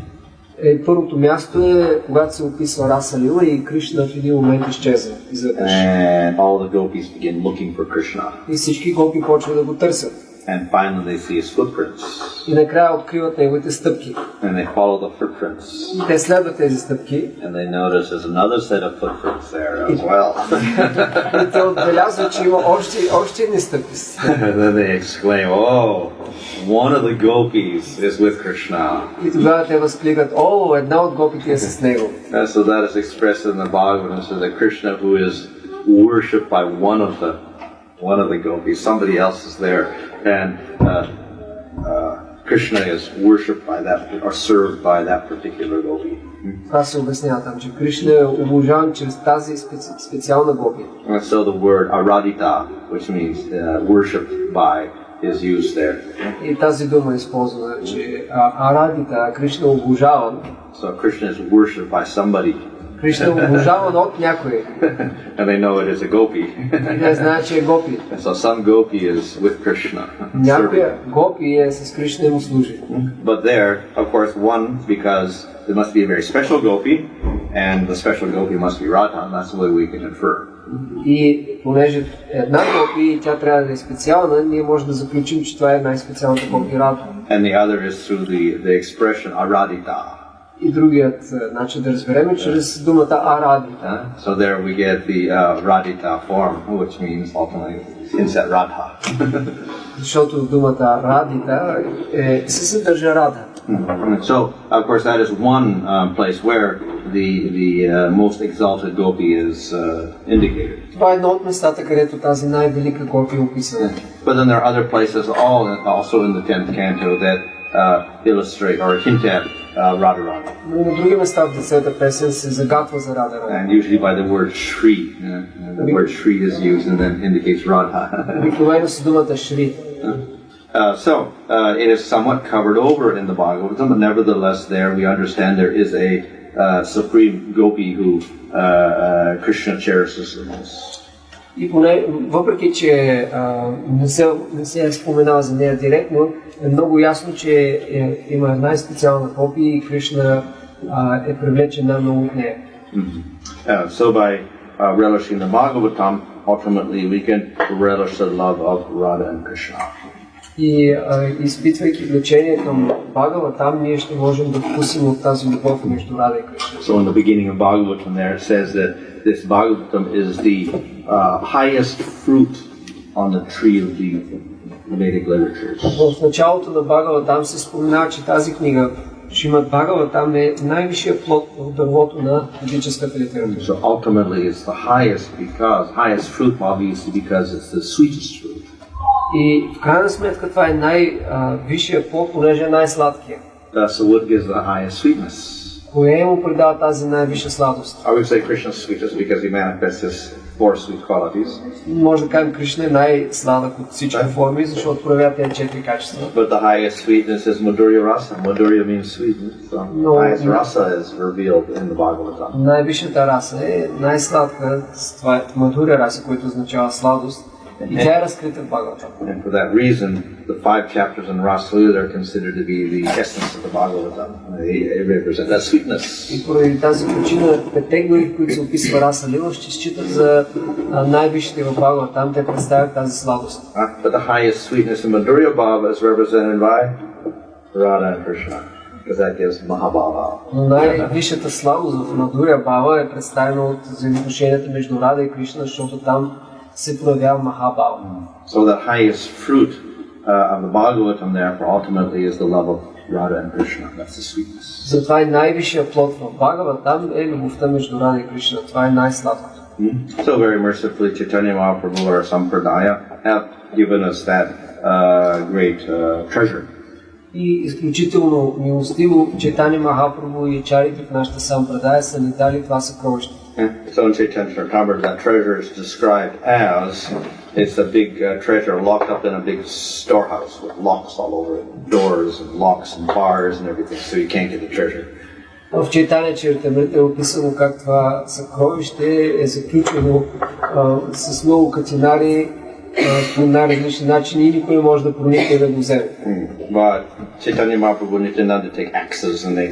Първото място е, когато се описва Раса Лила и Кришна в един момент изчезва изведнъж. And all the gopis begin looking for Krishna. И всички гопи почват да го търсят. And finally they see his footprints. И накрая откриват неговите стъпки. And they follow the footprints. И те следват тези стъпки. And they notice there's another set of footprints there as well. И те отбелязват, че има още едни стъпки. And then they exclaim, "Oh, one of the gopis is with Krishna." И тогава те възкликат: "О, една от гопите е с него." And so that is expressed in the Bhagavatam, so that Krishna, who is worshipped by one of the gopis, somebody else is there, and Krishna is worshipped by that or served by that particular gopi. Това се обяснява там, че Кришна е обожан чрез тази специална гопи. And so the word aradita, which means worshipped by, is used there. И тази дума е използвана, че арадита, Кришна е обожаван. So Krishna is worshipped by somebody. Кришна е обожаван от някой. And they know it is a gopi. И те знаят, че е гопи. And so some gopi is with Krishna. Някоя гопи е с Кришна и му служи. But there, of course, one, because there must be a very special gopi, and the special gopi must be Radha, and that's the way we can infer. И понеже една гопи, тя трябва да е специална, ние можем да заключим, че това е най-специалната гопи Радha. And the other is through the expression aradita. И другият начин да разберем е чрез думата арадита. So there we get the radita form, which means ultimately hints at Radha. Защото думата радита се съдържа Радha. So, of course, that is one place where the most exalted gopi is indicated. Това е едно от местата, където тази най-велика гопи е описана. But then there are other places also in the 10th canto that illustrate or hint at Radharani. Но и на други места в 10-та песен се загатва за Радharani. And usually by the word Shri. The word Shri is used and then indicates Radha. Обикновено с думата Шри. So, it is somewhat covered over in the Bhagavatam, but nevertheless there we understand there is a supreme gopi who Krishna cherishes the most. И поне, въпреки че не се споменава за нея директно, е много ясно, че има една специална гопи и Кришна е привлечен най-много от нея. So by relishing the Bhagavatam, ultimately we can relish the love of Radha and Krishna. И изпитвайки влечение към Бхагаватам, ние ще можем да вкусим от тази любов между Рада и Кришна. So in the beginning of Bhagavatam there it says that this Bhagavatam is the highest fruit on the tree of the Vedic literatures. В началото на Бхагаватам се спомена, че тази книга Шримад Бхагаватам е най-висшия плод от дървото на ведическата литература. So ultimately it's the highest fruit obviously because it's the sweetest fruit. И в крайна сметка това е най-висшия плод, понеже е най-сладкия. So what gives the highest sweetness? Кое му придава тази най-висша сладост? I would say Krishna's sweetest because he manifests his four sweet qualities. Може да кажем, Кришна е най-сладък от всички форми, защото проявява тези 4 качества. But the highest sweetness is Madhurya Rasa. Madhurya means sweetness. So the highest rasa is revealed in the Bhagavatam. Най-висшата раса е най-сладка, това е Мадхуря раса, което означава сладост. И тя е разкрита в Бхагаватам. And for that reason, the 5 chapters in Rasa Leela are considered to be the essence of the Bhagavatam. They represent that sweetness. И поради тази причина, 5 глави, които се описва Раса Лила, ще считат за най-висшите в Бхагаватам, те представят тази сладост. But the highest sweetness in Madhurya Bhava is represented by Radha and Krishna, because that gives Mahabhava. Но най-висшата сладост в Мадхуря Бхава е представена от взаимоотношенията между Рада и Кришна, защото там се проявява Махабхава. So the highest fruit of the Bhagavatam, therefore, ultimately is the love of Radha and Krishna. That's the sweetness. Затова и най-висшия плод в Бхагаватам е любовта между Рада и Кришна. Това е най-сладкото. So very mercifully, Chaitanya Mahaprabhu or Sampradaya have given us that great treasure. И изключително милостиво Чайтанья Махапрабху и чарите в нашата сампрадая са ни дали това съкровище. So in Chaitanya Charitamrita, that treasure is described as it's a big treasure locked up in a big storehouse with locks all over it, doors and locks and bars and everything, so you can't get the treasure. В Чайтанья Чаритамрита е описано как това съкровище е заключено с много катинари по най-различни начини и никой не може да проникне да го вземе. But Chaitanya Mahaprabhu and Nityananda take axes and they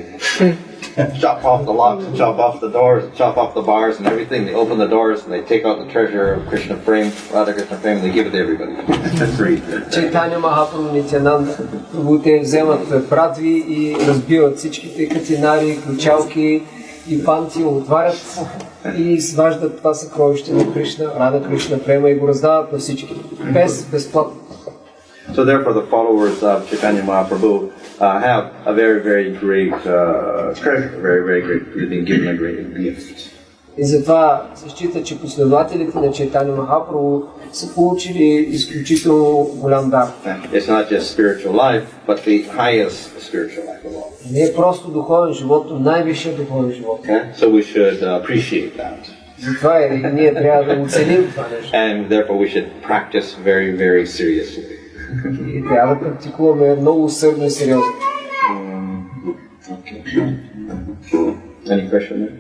chop off the locks, and chop off the doors, and chop off the bars and everything. They open the doors and they take out the treasure of Krishna frame, Radha Krishna frame, and they give it to everybody. That's great. Чайтанья Махапрабху, Нитянанда, те вземат брадви и разбиват всичките катинари, ключалки и панти, отварят и изваждат това съкровище на Кришна, Рада Кришна према и го раздават на всички. Безплатно. So therefore the followers of Chaitanya Mahaprabhu have a very, very great treasure, very, very great. We've been given a great gift. И затова се счита, че последователите на Чайтанья Махапрабху са получили изключително голям дар. It's not just spiritual life, but the highest spiritual life of all. Не е просто духовен живот, но най-висшият духовен живот. So we should appreciate that. Затова ние трябва да оценим това нещо. And therefore we should practice very, very seriously. И трябва да практикуваме много усърдно и сериозно. Okay. Any question there?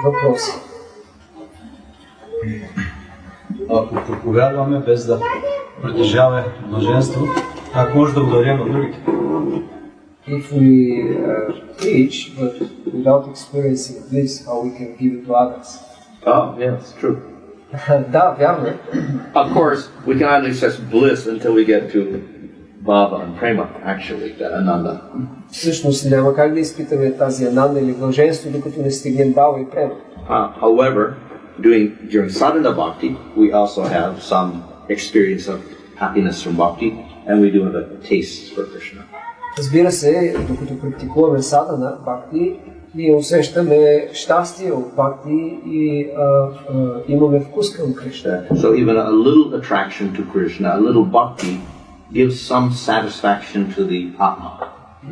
Въпроси. Ако проповядваме без да притежаваме блаженство, как може да го дадем на другите? If we preach, but without experiencing bliss, how we can give it to others? Oh, yes, true. Да, вярно е. Of course, we cannot access bliss until we get to Bhava and Prema, actually, that Ananda. Всъщност няма как да изпитаме тази ананда или блаженство, докато не стигнем бава и према. However, during sadhana bhakti, we also have some experience of happiness from bhakti, and we do have a taste for Krishna. Разбира се, докато практикуваме садана бхакти, ние усещаме щастие от бхакти и имаме вкус към Кришна. So even a little attraction to Krishna, a little bhakti, gives some satisfaction to the Atma.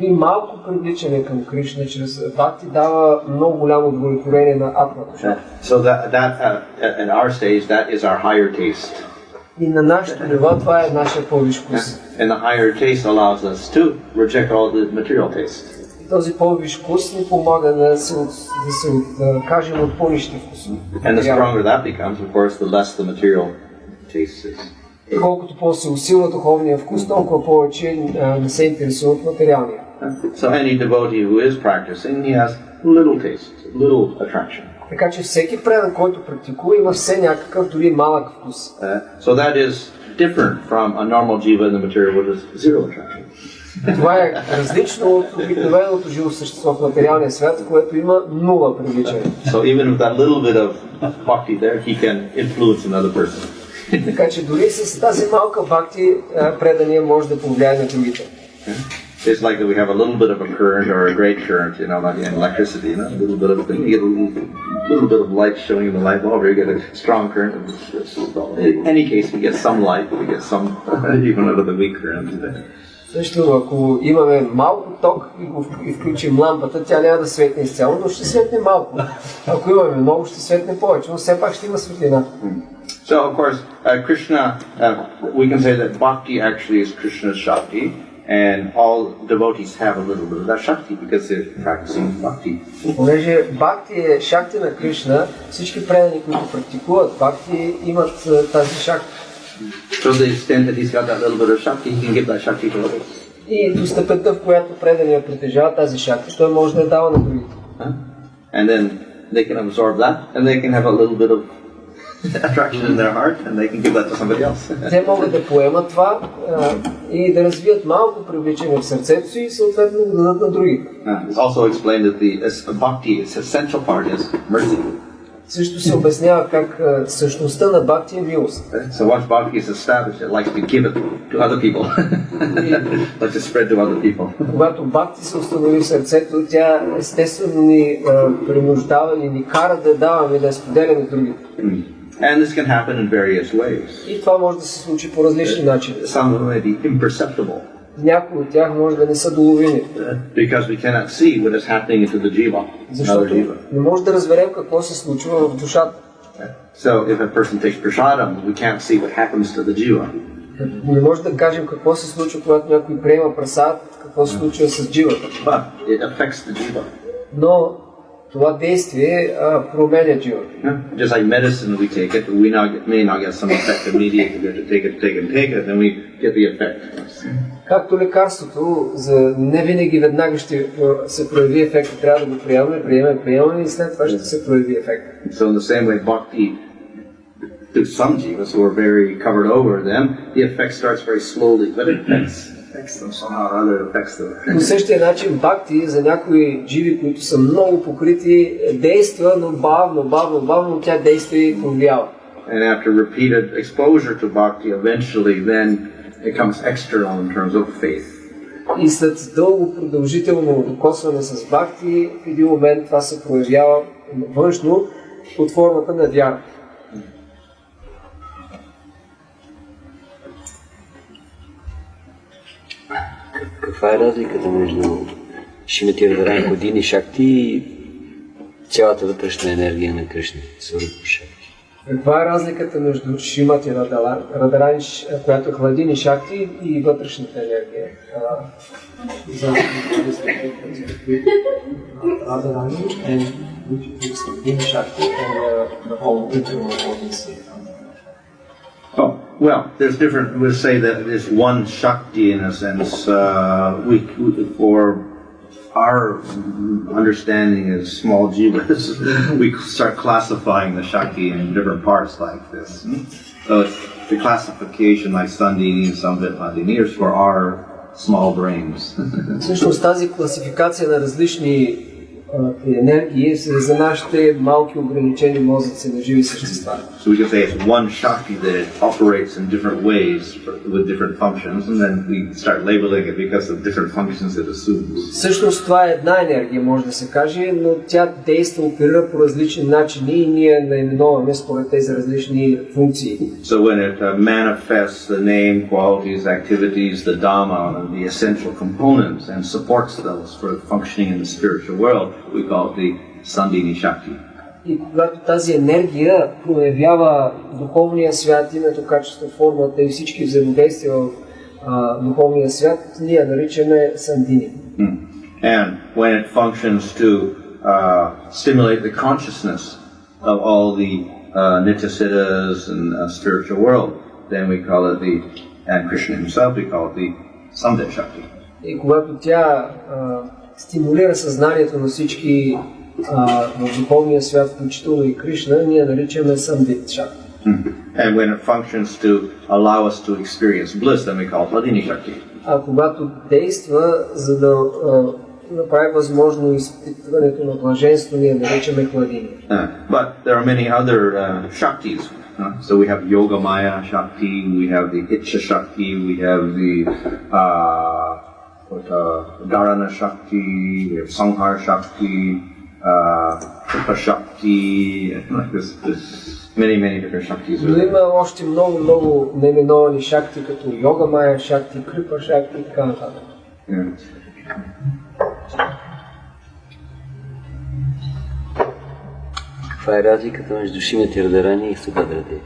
И малко привличане към Кришна чрез бхакти дава много голямо удовлетворение на атмата. So that at our stage, that is our higher taste. И на нашето ниво това е нашия по-висш вкус. And the higher taste allows us to reject all the material taste. И този по-висш вкус ни помага да се откажем от по-нищите вкусове. And the stronger that becomes, of course, the less the material taste is. И колкото по-се усилва духовния вкус, толкова повече не се интересува от материалния. So any devotee who is practicing, he has little taste, little attraction. Така че всеки предан, който практикува, има все някакъв, дори малък вкус. So that is different from a normal jiva in the material world is zero attraction. Това е различно от обикновеното живо същество в материалния свят, което има нула привличане. So even with that little bit of bhakti there, he can influence another person. Така че дори с тази малка бхакти предания може да повлияе на другите. It's like that we have a little bit of a current or a great current, you know, like in electricity, you know, a little bit of you get a little bit of light showing in the light bulb, or you get a strong current. In any case, we get some light, we get some even out of the weak current. Също, ако имаме малко ток и включим лампата, тя няма да светне изцяло, но ще светне малко. Ако имаме много, ще светне повече, но все пак ще има светлина. So, of course, Krishna, we can say that bhakti actually is Krishna's Shakti, and all devotees have a little bit of that Shakti because they're practicing bhakti. Понеже бхакти е шакти на Кришна, всички предани, които практикуват бхакти, имат тази шакти. So the extent that he's got that little bit of Shakti, he can give that Shakti to others. И до степента, в която предания притежава тази шакти, той може да я дава на другите. And then they can absorb that, and they can have a little bit of attraction in their heart, and they can give that to somebody else. Те могат да поемат това и да развият малко привличане в сърцето си и съответно да дадат на другите. It's also explained that the bhakti, its essential part is mercy. Също се обяснява как същността на бхакти е милост. So once bhakti is established, it likes to give it to other people. Likes to spread to other people. Когато бхакти се установи в сърцето, тя естествено ни принуждава и ни кара да даваме, да споделяме с другите. And this can happen in various ways. И това може да се случи по различни начини. Some of them may be imperceptible. Някои от тях може да не са доловини. Because we cannot see what is happening into the jiva. Защото не може да разберем какво се случва в душата. So if a person takes prasadam, we can't see what happens to the jiva. Не може да кажем какво се случва, когато някой приема прасад, какво се случва с дживата. But it affects the jiva. Но това действие променя дживата. Just like medicine we take it, we may not get some effect immediately. We have to take it, then we get the effect. Както лекарството, за не винаги веднага ще се прояви ефект, трябва да го приемаме и след това ще се прояви ефект. So in the same way, bhakti to some jivas who are very covered over them, the effect starts very slowly, but it affects them somehow or other. It affects them. По същия начин бхакти за някои дживи, които са много покрити, действа, но бавно тя действа и повлиява. And after repeated exposure to bhakti, eventually then it comes external in terms of faith. И след дълго продължително докосване с бхакти, в един момент това се проявява външно под формата на вяра. Каква е разликата между Шримати Радharani Години Шакти и цялата вътрешна енергия на Кришна, Сварупа Шакти? Каква е разликата между Шримати Радharani, която е Хладини Шакти, и вътрешната енергия? Радharani and Hladini Shakti and the whole internal potency. Oh, well, there's different. We'll say that there's one Shakti in a sense. For our understanding as small jivas, we start classifying the Shakti in different parts like this. So it's the classification like Sandini and Samvit Hladini is for our small brains. Всъщност тази класификация на различни енергии за нашите малки ограничени мозъци на живи същества. So we can say it's one Shakti that it operates in different ways with different functions, and then we start labeling it because of different functions it assumes. Всъщност това е една енергия, може да се каже, но тя действа, оперира по различни начини и ние наименуваме според тези различни функции. So when it manifests the name, qualities, activities, the Dhamma, the essential components, and supports those for functioning in the spiritual world, we call it the Sandini Shakti. И когато тази енергия проявява духовния свят, името, качество, формата и всички взаимодействия в духовния свят, ние наричаме Сандини. And when it functions to stimulate the consciousness of all the Nityasiddhas and spiritual world, then we call it and Krishna himself, we call it the Samvit Shakti. И когато тя стимулира съзнанието на всички в духовния свят, включително и Кришна, ние наричаме Самвит Шакти. And when it functions to allow us to experience bliss, then we call it Hladini Shakti. А когато действа, за да направи възможно изпитването на блаженство, ние наричаме Хладини. But there are many other Shaktis. So we have Yoga Maya Shakti, we have the Itcha Shakti, we have the Dharana Shakti, we have Sanghar Shakti, Kripa Shakti, like this many different Shaktis. Но има още много наименовани шакти, като Йога Майя Шакти, Крипа Шакти и така нататък. Каква е разликата между Шримати Радharani и Subhadra Devi?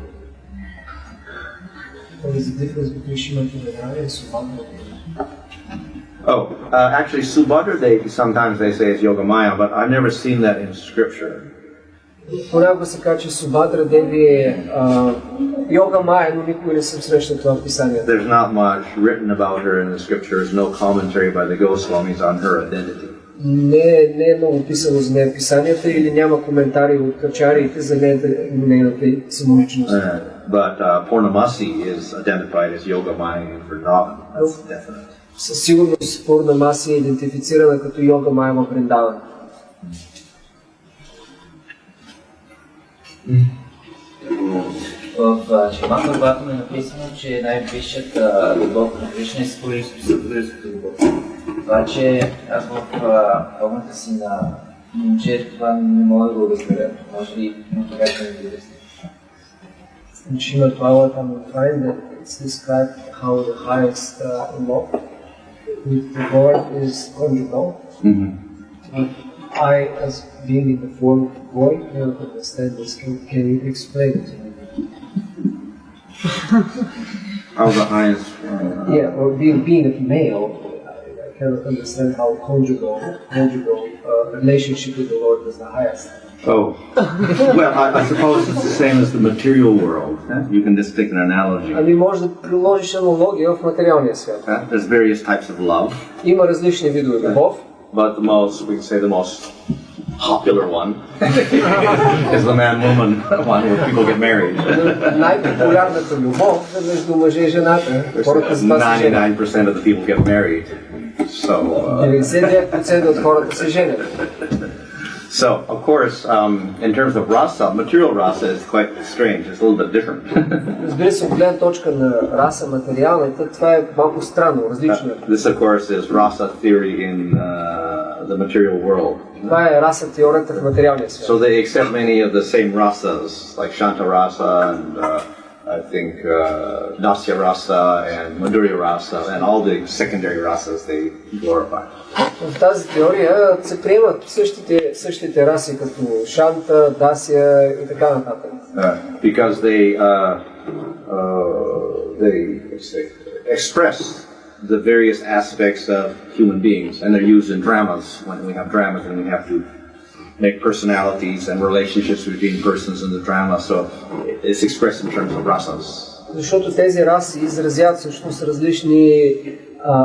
What is the difference between Shrimati Radharani and Subhadra Devi? Oh, actually, Subhadra Devi, sometimes they say it's Yoga Maya, but I've never seen that in scripture. Понякога се казва, че Субхадра Деви е Йога Майя, но никога не съм срещал това в писанията. There's not much written about her in the scriptures, no commentary by the Goswamis on her identity. Не е много писано за нея в писанията или няма коментари от ачариите за нейната самоличност. But Purnamasi is identified as Yoga Maya in Vrindavan. That's definite. Със сигурност Пурнамаси е идентифицирана като Йога Майя в Вриндаван. В Шримад Бхагаватам е написано, че най-висшата любов на Кришна е съпружеската любов. Това, че аз в формата си на момче, това не мога да го разбера. Може ли някак да ми обясни? In Srimad Bhagavatam we find that it's described how the highest love with the Lord is conjugal. But I, as being in the form of a boy, cannot understand this. Can you explain it to me? How the highest... Yeah, or being a male, I cannot understand how conjugal relationship with the Lord is the highest. Oh, well, I suppose it's the same as the material world. You can just take an analogy. Ами може да приложиш аналогия в материалния свят. There's various types of love. Има различни видове любов. But the most, we can say the most popular one is the man-woman one where people get married. Най-популярната любов е между мъже и жената. Хората с това се женят. 99% of the people get married. So, 99% от хората се женят. So, of course, in terms of rasa, material rasa is quite strange. It's a little bit different. Разбира се, от гледна точка на раса, материалната, това е малко странно, различно. This, of course, is rasa theory in the material world. Това е раса теорията в материалния свят. So they accept many of the same rasas, like Shanta rasa and I think Dasya rasa and Madhurya rasa and all the secondary rasas they glorify. В тази теория се приемат същите раси, като Шанта, Дасия и така нататък. Because they express the various aspects of human beings, and they're used in dramas. When we have dramas, and we have to make personalities and relationships between persons in the drama, so it's expressed in terms of rasas. Защото тези раси изразяват всъщност различни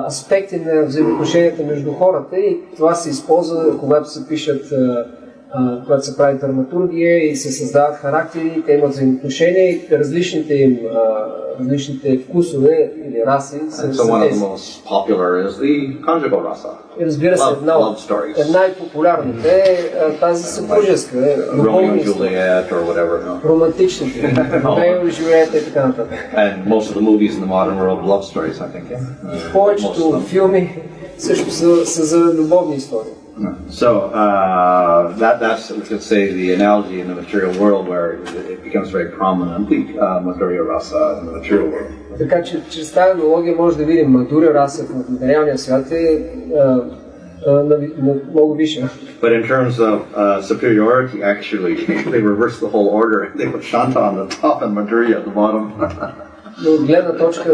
аспекти на взаимоотношенията между хората и това се използва, когато се пишат, когато се прави драматургия и се създават характери, те имат взаимоотношения и различните вкусове или раси са тези. So one of the most popular is the conjugal rasa. И разбира се, една от популярните е тази съпружеска, любовни истории, романтичните, Ромео и Жюлиета и така нататък. And most of the movies in the modern world love stories, I think. Повечето филми също са за любовни истории. So that's, we could say, the analogy in the material world where it becomes very prominent, the Madhurya rasa in the material world. Така че чрез тази аналогия може да видим Мадуря раса в материалния свят е много висша. But in terms of superiority, actually, they reverse the whole order. They put Shanta on the top and Madhurya at the bottom. Но от гледна точка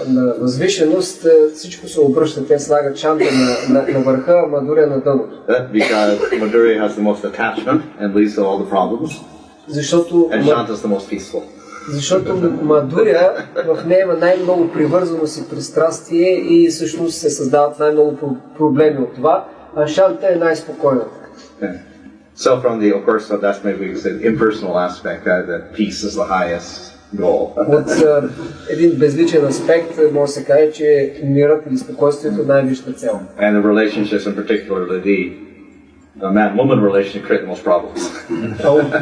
на възвишеност всичко се обръща. Те слагат Шанта на върха, а Мадуря на дъното. Because Madhurya has the most attachment and leads to all the problems. And Shanta is the most peaceful. Защото Мадуря, в нея има най-много привързаност и пристрастие и всъщност се създават най-много проблеми от това, а Шанта е най-спокойната. So from the, of course, so that's maybe the impersonal aspect, that peace is the highest goal. От един безличен аспект може да се каже, че мирът или спокойствието е най-висшата цел. And the relationships in particular, the man-woman relationship create the most problems.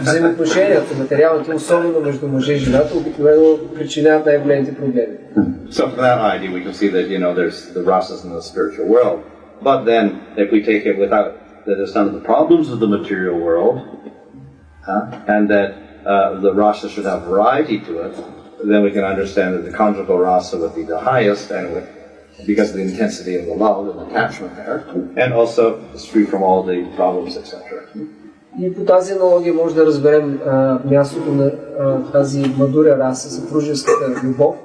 Взаимоотношенията, материалните, особено между мъже и жената, обикновено причиняват най-големите проблеми. So from that idea we can see that, there's the rasas in the spiritual world. But then, if we take it without that is none of the problems of the material world, and that the rasa should have variety to it, then we can understand that the conjugal rasa would be the highest, and because of the intensity of the love and attachment there, and also it's free from all the problems, etc. И по тази аналогия може да разберем мястото на тази Мадуря раса, съпружеската любов,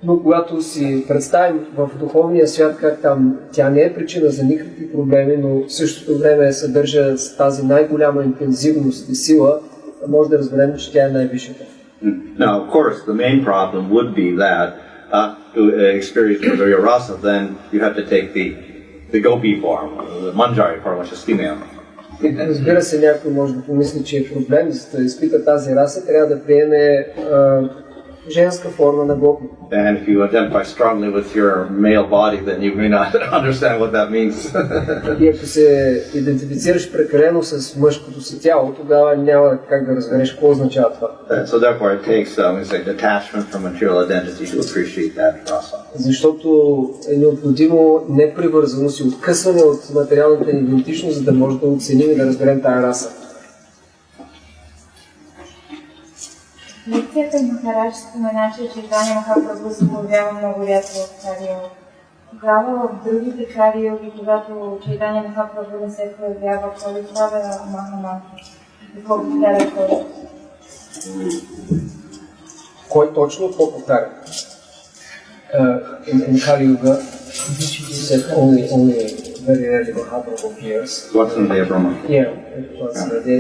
но когато си представим в духовния свят как там тя не е причина за никакви проблеми, но в същото време съдържа тази най-голяма интензивност и сила, може да разберем, че тя е най-висшата. Now, of course, the main problem would be that to experience Madhurya rasa, then you have to take the gopi form, the manjari form, which is female. Разбира се, някой може да помисли, че е проблем, за да изпита тази раса, трябва да приеме женска форма на Бог. And if you identify strongly with your male body, then you may not understand what that means. И ако се идентифицираш прекалено с мъжкото си тяло, тогава няма как да разбереш какво означава това. So therefore it takes detachment from material identity to appreciate that rasa. Защото е необходимо непривързаност и откъсване от материалната идентичност, за да може да оценим и да разберем тая раса. Лекцията в Махарадж спомена, че Чайтаня Махапрабху се появява много рядко в Кали-юга. Тогава в другите Кали-юги, когато Чайтаня Махапрабху не се появява, кой славя Махаманtra? Какво повтаря кой? Кой точно какво повтаря? In Kali-yuga, you said only very rarely Mahaprabhu appears. What's in the Brahma? Yeah, what's the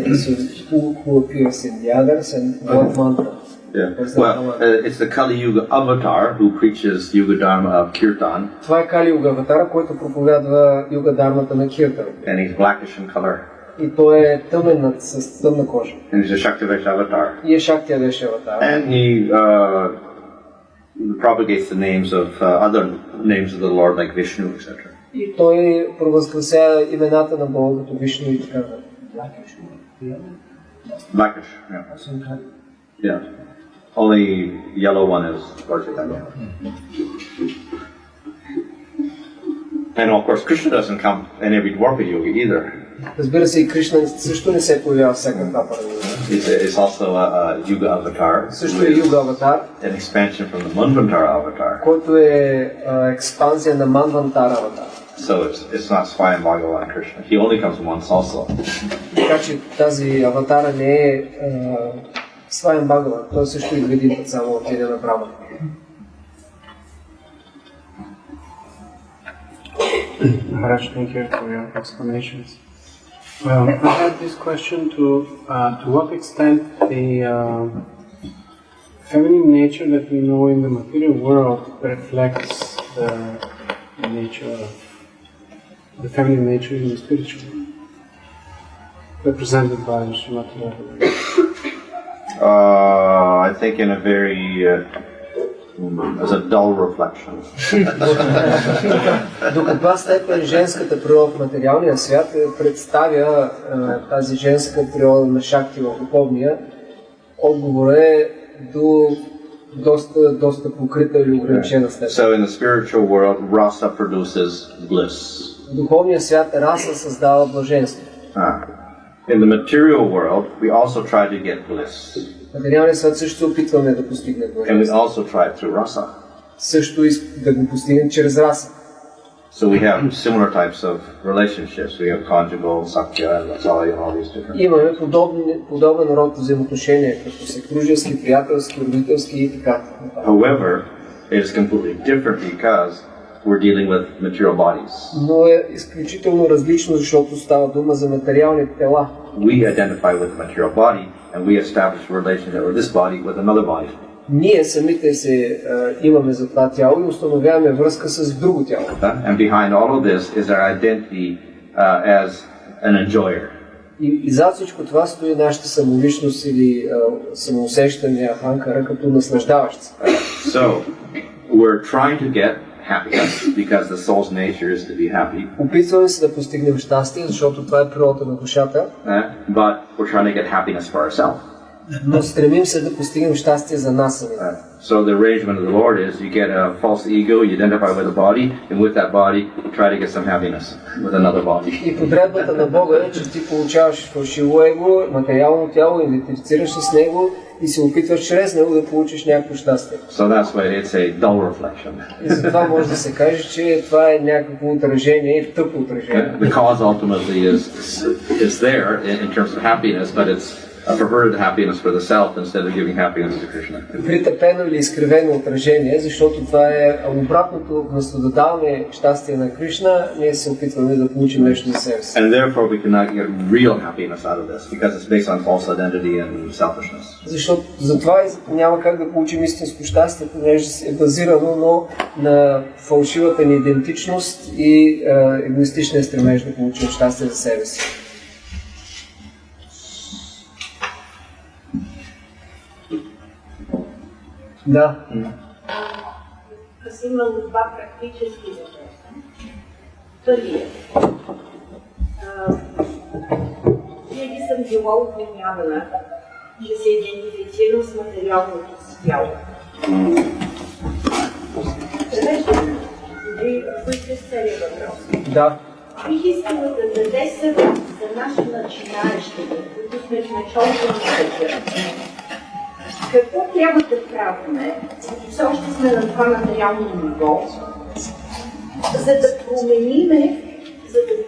so who appears in the others and what mantra? Yeah. Well, it's the Kali Yuga avatar who preaches Yuga Dharma of Kirtan. Това е Кали-юга аватара, който проповядва юга дармата на Киртан. And he's blackish in color. И той е тъмен с тъмна кожа. And he's a Shaktivesh avatar. И е Шактиавеш аватар. And he propagates the names of other names of the Lord like Vishnu, etc. И той провъзгласява имената на Бога като Вишну и така нататък. Blackish, yeah. Yeah. Only yellow one is Lord Chaitanya. And of course, Krishna doesn't come in every Dwarka Yoga either. Разбира се, и Кришна също не се появява всяка етапа. It's also a Yuga avatar. Също е юга аватар, An expansion from the Manvantara avatar. който е експанзия на Манвантара аватар. So it's not Swami Bhagavan Krishna. He only comes once also. Така че тази аватара не е Свами Бхагаван. Той също идва един път само от един на Брахма. Maharaj, thank you for your explanations. I had this question to what extent the feminine nature that we know in the material world reflects the nature of the feminine nature in the spiritual world, represented by Srimati Radharani. I think in a very as a dull reflection. До каква степен женската природа в материалния свят представя тази женска природа на Шакти в духовния? Отговор е до доста покрита или ограничена степен. So in the spiritual world, rasa produces bliss. В духовния свят раса създава блаженство. In the material world, we also try to get bliss. В материалния свят също опитваме да постигнем And we блаженство. also try it through rasa. Също да го постигнем чрез раса. So we have similar types of relationships. We have conjugal, sakya, vatsalya, all these different. Имаме подобен род взаимоотношения, като съкружески, приятелски, родителски и така. However, it is completely different because we're dealing with material bodies. Но е изключително различно, защото става дума за материални тела. We identify with the material body and we establish a relationship with this body with another body. Ние самите се имаме за това тяло и установяваме връзка с друго тяло. And behind all of this is our identity as an enjoyer. И зад всичко това стои нашата самоличност или самоусещане, аханкара, като наслаждаващ се. So we're trying to get happiness because the soul's nature is to be happy. Опитваме се да постигнем щастие, защото това е природата на душата. But we're trying to get happiness for ourselves. Но стремим се да постигнем щастие за нас самите. So the arrangement of the Lord is you get a false ego, you identify with a body, and with that body you try to get some happiness with another body. И подредбата на Бога е, че ти получаваш фалшиво его, материално тяло, идентифицираш се с него и се опитваш чрез него да получиш някакво щастие. So that's why it's a dull reflection. И затова може да се каже, че това е някакво отражение, тъпо отражение. The cause ultimately is there in terms of happiness, but it's a perverted happiness for the self instead of giving happiness to Krishna. Притъпено или изкривено отражение, защото това е обратното, вместо да даваме щастие на Кришна, ние се опитваме да получим нещо за себе си. And therefore we cannot get real happiness out of this because it's based on false identity and selfishness. Защото затова няма как да получим истинско щастие, понеже е базирано но на фалшивата ни идентичност и егоистичния стремеж да получим щастие за себе си. Да. Аз имам два практически въпроса. Първият. Винаги съм била обвинявана, че се идентифицирам с материалното си тяло. Вие разбирате с целия въпрос. Да. Бих искала да даде съвет за наши начинаещи, които сме в началото на пътя. Какво трябва да правим, все още сме на това материално ниво, за да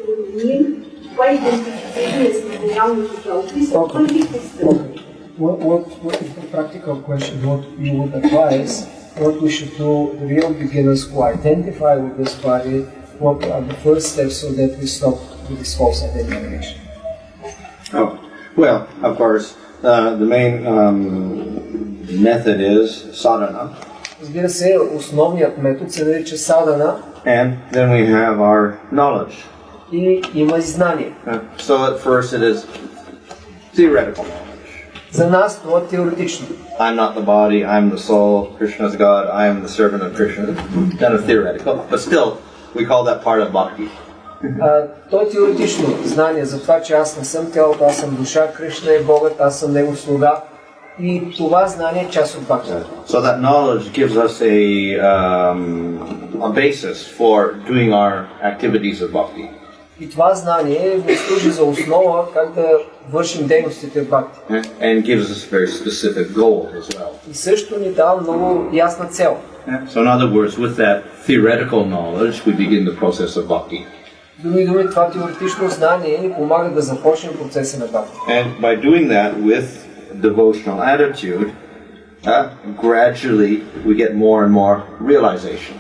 променим това идентифициране с материалното тяло? Какви са първите стъпки? What is the practical question? What you would advise? What we should do, the real beginners who identify with this body? What are the first steps so that we stop with this false identification? Oh, well, of course, the main method is sadhana. Разбира се, основният метод се нарича садана. And then we have our knowledge. И има и знание. So at first it is theoretical knowledge. За нас това е теоретично. I'm not the body, I'm the soul, Krishna is God, I am the servant of Krishna. Kind of theoretical, but still, we call that part of bhakti. То е теоретично знание за това, че аз не съм тялото, аз съм душа, Кришна е Богът, аз съм Него слуга. И това знание е част от бхакти. So that knowledge gives us a basis for doing our activities of bhakti. И това знание ни служи за основа как да вършим дейностите в бхакти. And gives us a very specific goal as well. И също ни дава много ясна цел. So in other words, with that theoretical knowledge, we begin the process of bhakti. Други думи, това теоретично знание ни помага да започнем процеса на бхакти. And by doing that with devotional attitude, gradually we get more and more realization.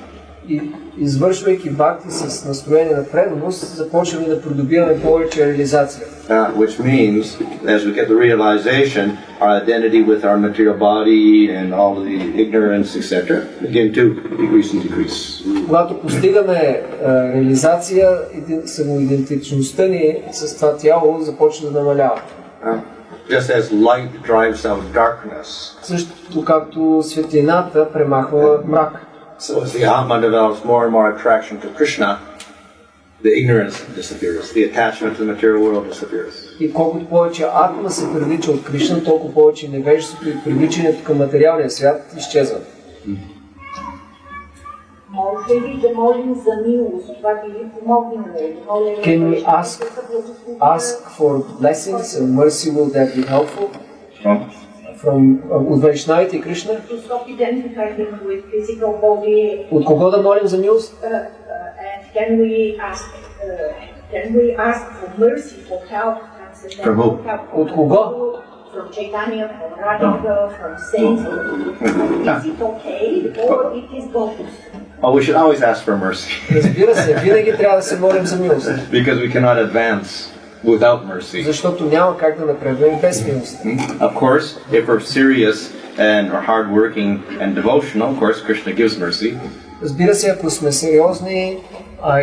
И извършвайки бхакти с настроение на преданост, започваме да придобиваме повече реализация. Which means, as we get the realization, our identity with our material body and all the ignorance, etc., begin to decrease and decrease. Когато постигаме реализация, самоидентичността ни с това тяло започва да намалява. Just as light drives out darkness. Също както светлината премахва мрак. So as the Atma develops more and more attraction to Krishna, the ignorance disappears, the attachment to the material world disappears. И колкото повече атма се привлича от Кришна, толкова повече невежеството и привличането към материалния свят изчезва. Може ли да молим за милост? Това би ли помогнало? Can we ask for blessings and mercy? Will that be helpful? From Vaishnavite Krishna? To stop identifying with physical body. От кого да молим за милост? Can we ask for mercy, for help? From who? От кого? From Chaitanya, from Radhika, from saints. Is it okay or it is bogus? Oh, we should always ask for mercy. Разбира се, винаги трябва да се молим за милост. Because we cannot advance without mercy. Защото няма как да напредваме без милост. Of course, if we're serious and are hardworking and devotional, of course, Krishna gives mercy. Разбира се, ако сме сериозни,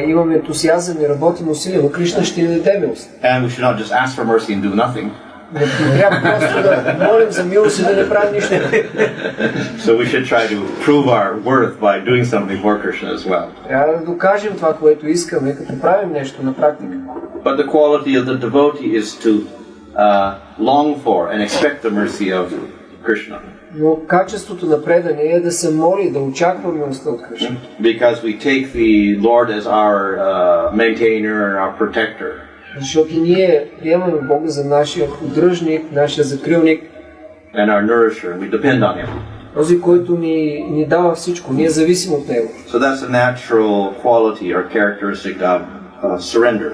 имаме ентусиазъм и работим усилено, Кришна ще ни даде милост. And we should not just ask for mercy and do nothing. Не трябва просто да молим за милост и да не правим нищо. So we should try to prove our worth by doing something for Krishna as well. Трябва да докажем това, което искаме, като правим нещо на практика. But the quality of the devotee is to long for and expect the mercy of Krishna. Но качеството на предане е да се моли, да очаква милостта от Кришна. Because we take the Lord as our maintainer, our protector. Защото ние приемаме Бога за нашия поддръжник, нашия закрилник. And our nourisher, we depend on Him. Този, който ни дава всичко, ние зависим от Него. So that's a natural quality or characteristic of surrender.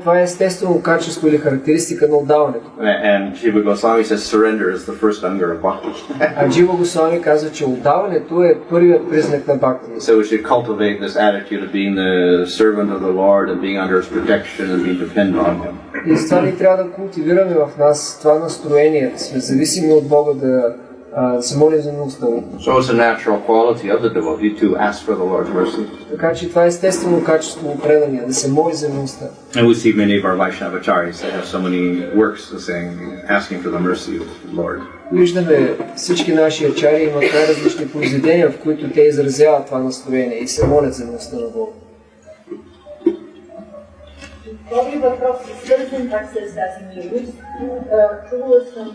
Това е естествено качество или характеристика на отдаването. And Jiva Goswami says surrender is the first hunger of bhakti. А Джива Госвами казва, че отдаването е първият признак на бхакти. So we should cultivate this attitude of being the servant of the Lord and being under His protection and being dependent on Him. И с това ни трябва да култивираме в нас това настроение, да сме зависими от Бога, да се молим за милостта му. So it's a natural quality of the devotee to ask for the Lord's mercy. Така че това е естествено качество на предания, да се моли за милостта. And we see many of our Vaishnavacharyas that have so many works saying, asking for the mercy of the Lord. Виждаме всички наши ачари имат най-различни произведения, в които те изразяват това настроение и се молят за милостта на Бога. Този въпрос е свързан пак с тази милост. Чувала съм,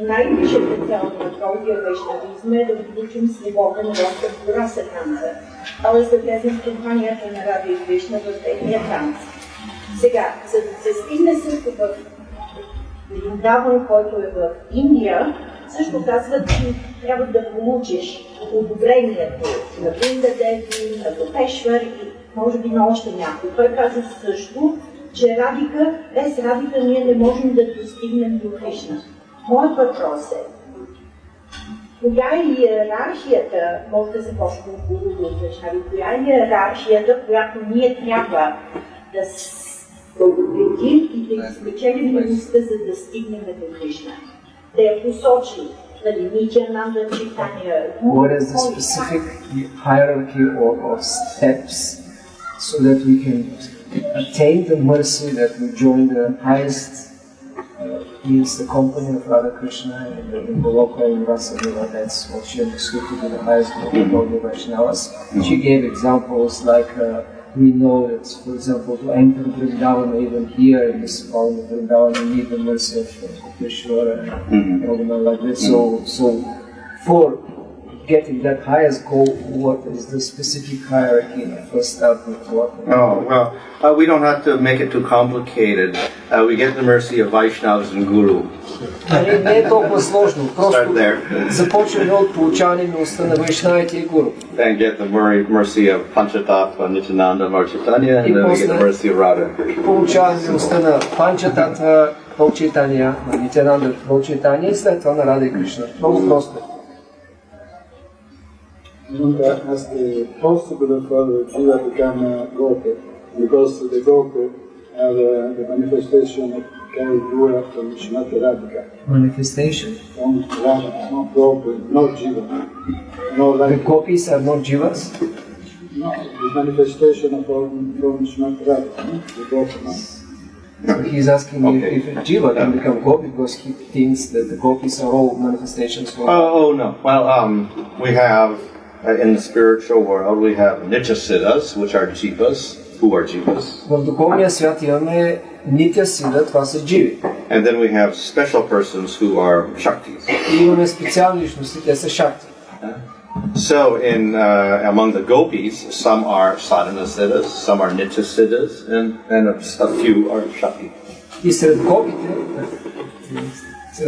най-висшата цел на Гаудия Вайшнавизма е да получим свободен достъп до расатанца, т.е. да влезем в компанията на Рада и Кришна в техния танц. Сега, за да се стигне също в Вриндаван, който е в Индия, също казват, че трябва да получиш одобрението на Вриндадеви, на Допешвар и може би на още някой. Той каза също, че Радика, без Радика ние не можем да достигнем до Кришна. Моят въпрос е, коя е иерархията, може да се почне от Гуру до Вайшнави, коя е иерархията, която ние трябва да благодарим и да изпечелим милостта, за да стигнем до Кришна? Да я посочим. What is the specific hierarchy or steps so that we can attain the mercy that we join the highest means the company of Radha Krishna in Goloka and Rasa Lila? That's what she understood to be the highest level of the Vaishnavas. She gave examples like we know that, for example, to enter Vrindavan, even here in this column of Vrindavan, we need the mercy of Krishna and all like that. So for getting that highest goal, what is the specific hierarchy? First start with what? Oh, well, we don't have to make it too complicated. We get the mercy of Vaishnavas and Guru. Не е толкова сложно, просто започваме от получаване милостта на Вайшнавите и Гуру. And get the mercy of Panchatattva, Nityananda, Marchitanya, and then we get the mercy of Radha. Получаваме милостта на Панчататва, Балчитания, на Нитянанда, Балчитания и след това на Рада и Кришна. Много просто. I want to ask, possible for the Jiva to become Gopi, because the Gopi are the manifestation of Kali Gura from Srimati Radhika. Manifestation? From Radha, not Gopi, not Jiva. No, like the Gopis are not Jivas? No, the manifestation from Srimati Radhika, the Gopi, no? So he's asking me if a Jiva can become Gopi because he thinks that the Gopis are all manifestations of... Oh, no. Well, we have... in the spiritual world, we have Nityasiddhas, which are jivas, who are jivas. В духовния свят имаме Нитясида, това са дживи. And then we have special persons who are shaktis. И имаме специални личности, те са шакти. So, among the gopis, some are sadhanasiddhas, some are nityasiddhas, and a few are shakti. И сред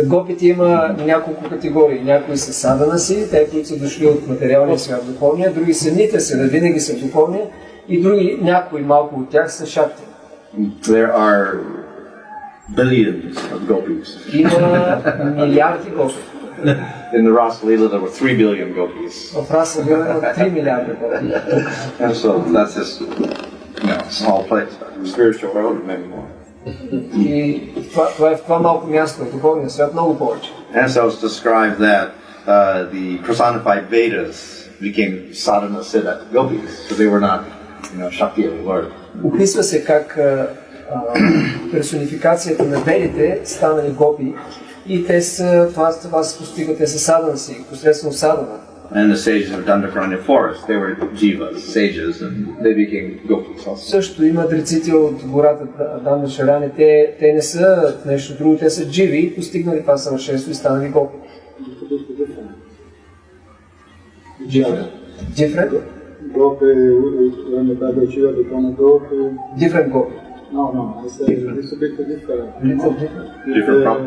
гопите има няколко категории. Някои са саданаси, те, които са дошли от материалния свят в духовния, други са нитяси, да винаги са в духовния, и други, някои малко от тях са шакти. There are billions of gopis. Има милиарди гопи. In the Rasa Leela there were 3 billion gopis. В Раса Лила има 3 милиарда гопи. And so that's just a small place, but in the spiritual world many more. И това е в това малко място, в духовния свят много повече. And so it's described that the personified Vedas became sadhana siddha gopis, so they were not, shakti anymore. Описва се как персонификацията на ведите станали гопи и те са, това се постига, те са саданаси, посредством садана. And the sages of Dandakaranya forest, they were jivas, sages, and they became gopis also. Също има дреците от гората Дандашарани, те не са нещо друго, те са дживи и постигнали това съвършенство и станали гопи. Different? Gopi, when the Baba Jiva become a Gopi. Different Gopi. No, I said it's a bit different. Little different? Different from?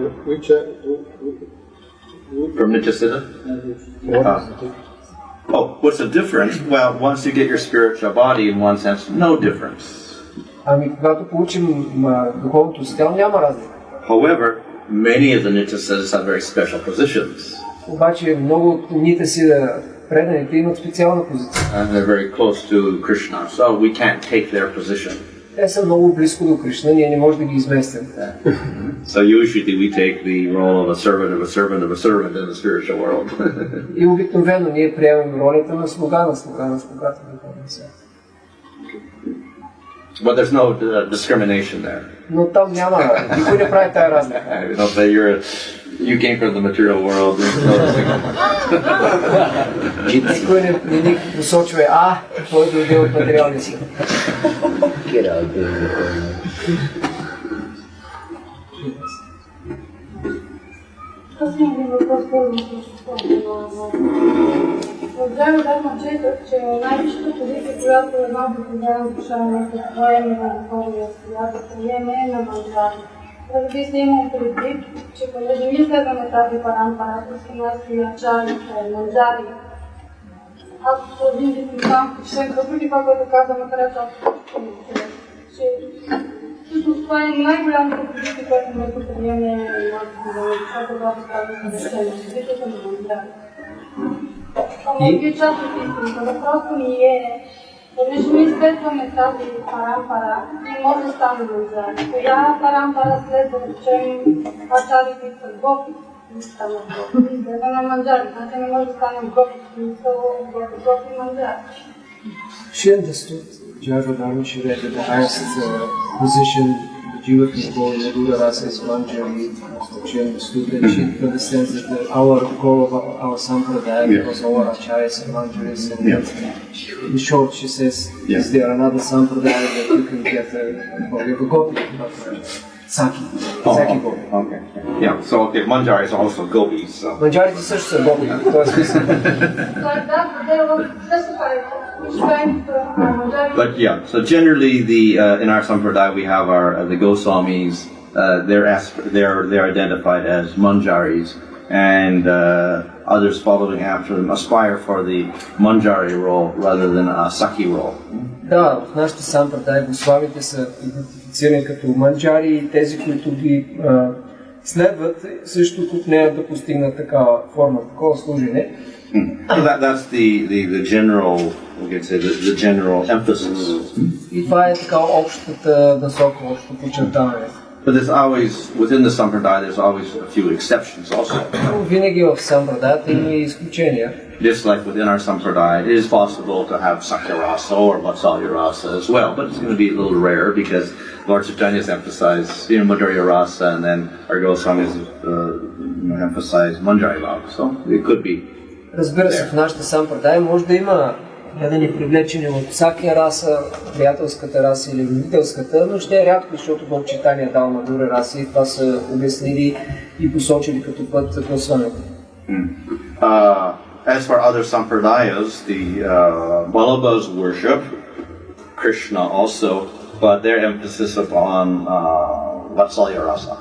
From Nityasiddha? What's the difference? Well, once you get your spiritual body, in one sense, no difference. Ами когато получим духовното си тяло, няма разлика. However, many of the Nityasiddhas have very special positions. Обаче много от Нитясида преданите имат специална позиция. And they're very close to Krishna, so we can't take their position. Те са много близко до Кришна, ние не можем да ги изместим. So usually we take the role of a servant of a servant of a servant in the spiritual world. И обикновено ние приемаме ролята на слуга на слугата в духовния свят. But there's no discrimination there. Но там няма, никой не прави тая разлика. You're You came from the material world. Никой не ни посочва, той дойде от материалния свят. Аз имам един въпрос, в древно време четох, че най-висшата позиция, която една обикновена душа може да поеме в духовния свят, да приеме е на манджари. Би се имал предвид, че понеже ние следваме тази парампара, с нашите началите, манджари, аз един вид не знам впечатлен, въпреки това, което казвам, харесва, че всъщност това е най-голямата позиция, която може да приеме на душата, когато казваме на решение, позицията на манджари. Може би е част от истината. Въпросът ми е, понеже ние следваме тази парампара, не може да стане манджари. Коя парампара след да речем ачари, които са гопи, не станат гопи? Следваме манджари, значи не може да станем гопи, смисъл гопи манджари. She understood Java Dharma Shri that the highest position the Jiva can go in Madhura Rasa is Manjari. She understood that she understands that our goal of our Sampradaya, because all our acharyas are Manjaris, and in short she says, is there another Sampradaya that you can get a gopi, not Saki, Saki gopi. Okay. Yeah, so okay, Manjari is also gopis. So. Манджарите също са гоби, в този смисъл. But yeah, so generally in our Sampradaya we have the Goswamis, they're identified as Manjaris, and others following after them aspire for the Manjari role rather than a Saki role. Да, в нашите Сампрадай Госвамите са идентифицирани като манджари и тези, които ги следват, също купнеят да постигнат такава форма, такова служене. That's the general, we could say, the general emphasis. И това е така общата насока, общото подчертаване. But there's always, within the Sampradaya, there's always a few exceptions also. Винаги в Сампрадайата има изключения. Just like within our Sampradaya, it is possible to have Sakya Rasa or Vatsalya Rasa as well, but it's going to be a little rare because Lord Chaitanya's emphasized Madhurya Rasa, and then our Goswamis emphasized Manjari Rasa, so it could be. Разбира се, в нашата Сампрадая може да има гледани привлечени от Сакия раса, приятелската раса или родителската, но ще е рядко, защото Бог Чайтания е дал Мадура раса и това са обяснили и посочили като път Госвамите. As for other Sampradayas, the Vallabhas worship Krishna also, but their emphasis upon Vatsalya Rasa.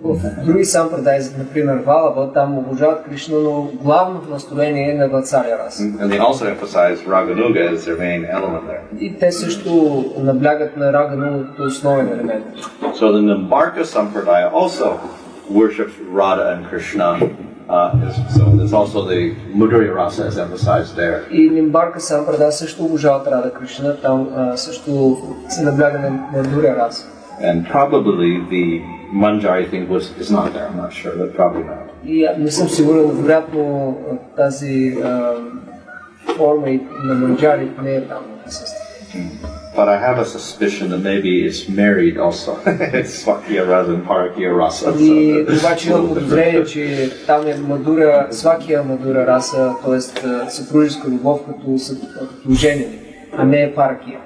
В други Сампрадай, например Валаба, там обожават Кришна, но главното настроение е на Ватсалия раса. And they also emphasize Raganuga as their main element there. И те също наблягат на Рагануга като основен елемент. So the Nimbarka Sampradaya also worships Radha and Krishna. So there's also the Madhurya Rasa is emphasized there. И Нимбарка Сампрадай също обожават Рада Кришна, там също се набляга на Мадуря раса. And probably the Manjari thing is not there. I'm not sure, but probably not. И не съм сигурен, вероятно тази форма на манджари не е там на присъствие. But I have a suspicion that maybe it's married also. It's Swakya rather than Parakya Rasa. И обаче имам подозрение, че там е Мадура, Свакия Мадура раса, т.е. съпружеска любов като женени, а не е Паракия.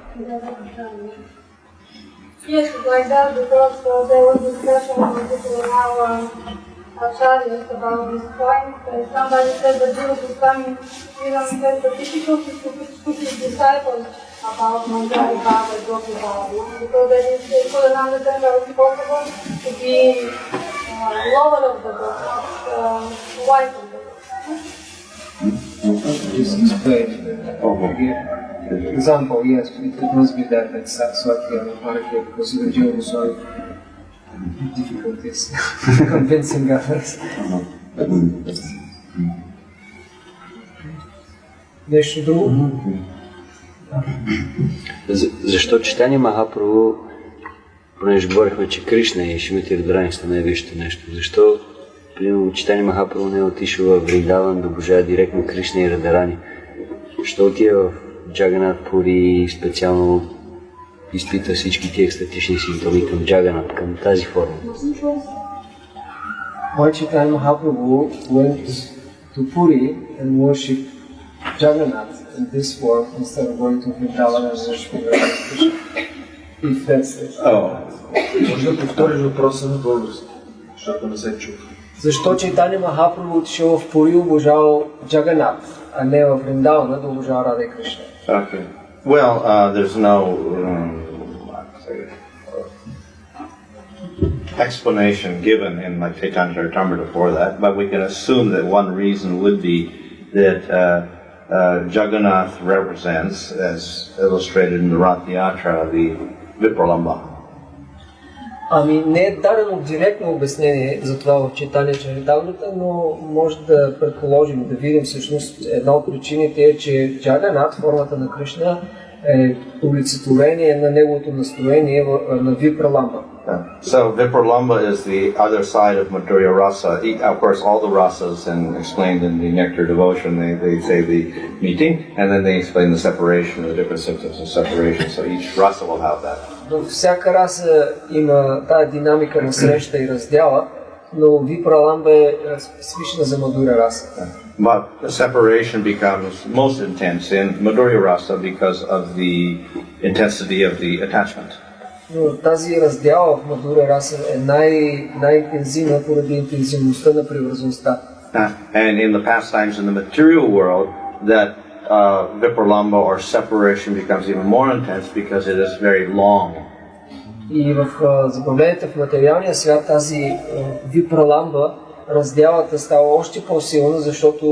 Yes, like that because there was discussion between our acharyas about this point. Somebody said that Jiva Goswami even has the difficulty to speak his disciples about Manjari Bhava, Gopi Bhava, because they couldn't understand how it's possible to be lover of the God, not wife of the God. Just explain. Example, yes, it must be that Swakya and Parakya, because even Jiva Goswami difficulties convincing others. Нещо друго? Защо Чайтания Махапрабху, понеже говорихме, че Кришна и Шримати Радharani са най-висшето нещо, защо примерно Чайтания Махапрабху не е отишъл в Вриндаван да обожава директно Кришна и Радharani? Защо отива в Джаганат Пури специално изпита всички тия екстатични симптоми към Джаганат, към тази форма? Lord Chaitanya Mahaprabhu went to Puri and worshipped Jagannath in this form instead of going to Vrindavan and worshiping Krishna. If that's it. Може да повториш въпроса на български, защото не се чува. Защо Чайтаня Махапрабху отишъл в Пури и обожавал Джаганат, а не в Вриндавана да обожава Рада и Кришна? Okay. Well, there's no explanation given in like Chaitanya Charitamrita for that, but we can assume that one reason would be that Jagannath represents, as illustrated in the Rath Yatra, the Vipralamba. Ами не е дадено директно обяснение за това в Чайтаня Чаритамрита, но може да предположим, да видим всъщност една от причините е, че Джаганат, формата на Кришна, е олицетворение на неговото настроение на Випраламба. So Vipralamba is the other side of Madhurya Rasa. Of course, all the rasas and explained in the Nectar Devotion, they say the meeting, and then they explain the separation, the different symptoms of separation. So each rasa will have that. Във всяка раса има тая динамика на среща и раздяла, но Випраламба е специфична за Мадуря раса. But the separation becomes most intense in Madhurya Rasa because of the intensity of the attachment. Но тази раздяла в Мадуря раса е най-интензивна поради интензивността на привързаността. And in the pastimes in the material world, that Vipralamba or separation becomes even more intense because it is very long. И в забавленията в материалния свят тази Випраламба, раздялата става още по-силна, защото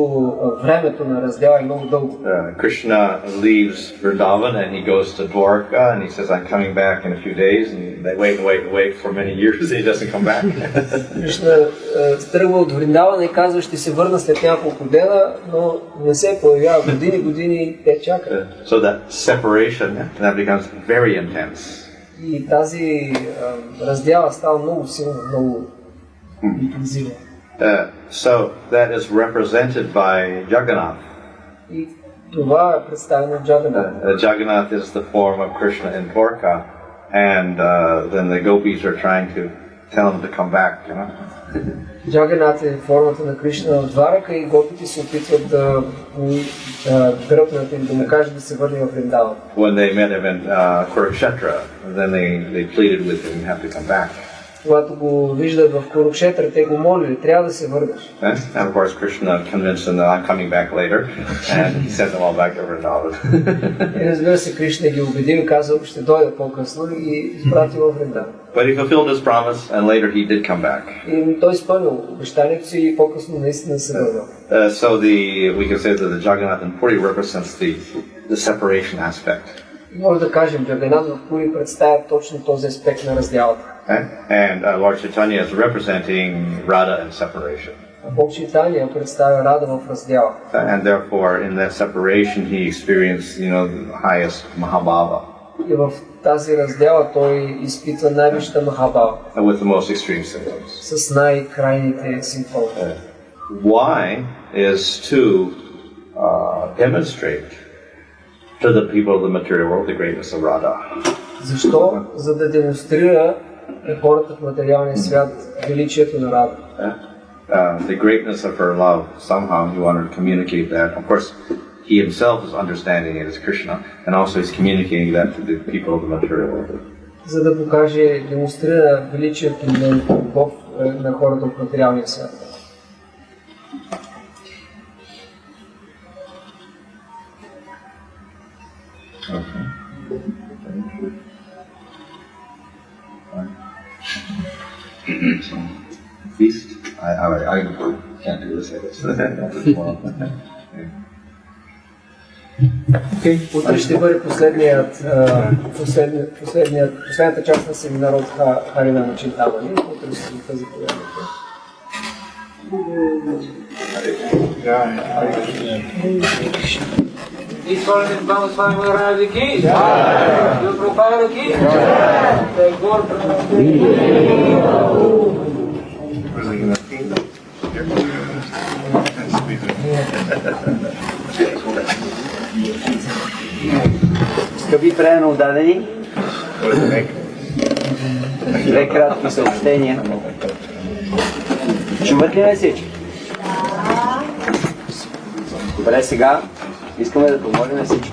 времето на раздяла е много дълго. Krishna leaves Vrindavan and he goes to Dwarka and he says, I'm coming back in a few days, and they wait for many years and he doesn't come back. Кришна тръгва от Вриндавана и казва, ще се върна след няколко дена, но не се появява години, те чакат. So that separation, that becomes very intense. И тази раздяла става много силна, много интензивна. So that is represented by Jagannath. И това е представено от Джаганат. Jagannath is the form of Krishna in Dwarka, and then the gopis are trying to tell him to come back, you know. Джаганат е формата на Кришна в Дварака и гопите се опитват да дръпнат и да му кажат да се върне в Вриндаван. When they met him in Kurukshetra, then they pleaded with him to have to come back. Когато го виждат в Курукшетра, те го молили, трябва да се върнеш. And of course Krishna convinced them that I'm coming back later, and he sent them all back to Vrindavan. И разбира се, Кришна ги убедил и казал, ще дойда по-късно и ги изпратил в Вриндаван. But he fulfilled his promise, and later he did come back. И той изпълнил обещанието си и по-късно наистина се върнал. So we can say that the Jagannath in Puri represents the separation aspect. Може да кажем, Джаганат в Пури представя точно този аспект на раздялата. And Lord Chaitanya is representing Radha and separation. Бог Чайтания представя Рада в раздяла. And therefore, in that separation, he experienced, the highest Mahabhava. И в тази раздяла той изпитва най-висшата Махабхава. With the most extreme symptoms. С най-крайните симптоми. Why is to demonstrate to the people of the material world the greatness of Radha. Защо? За да демонстрира на хората в материалния свят величието на Рада. The greatness of her love, somehow he wanted to communicate that. Of course, he himself is understanding it as Krishna, and also he's communicating that to the people of the material world. За да покаже, демонстрира величието на любов на хората в материалния свят. Feast? I can't do this, I guess. Утре ще бъде последната част на семинара от Харина на Чинтамани. Утре ще бъде тази появата. Ишварни Бхану Свами Махараджа ки джай! Шрила Прабхупада ки джай! Гор Скъпи прено отдадени, две кратки съобщения. Чуват ли ме всички? Добре, сега искаме да помолим всички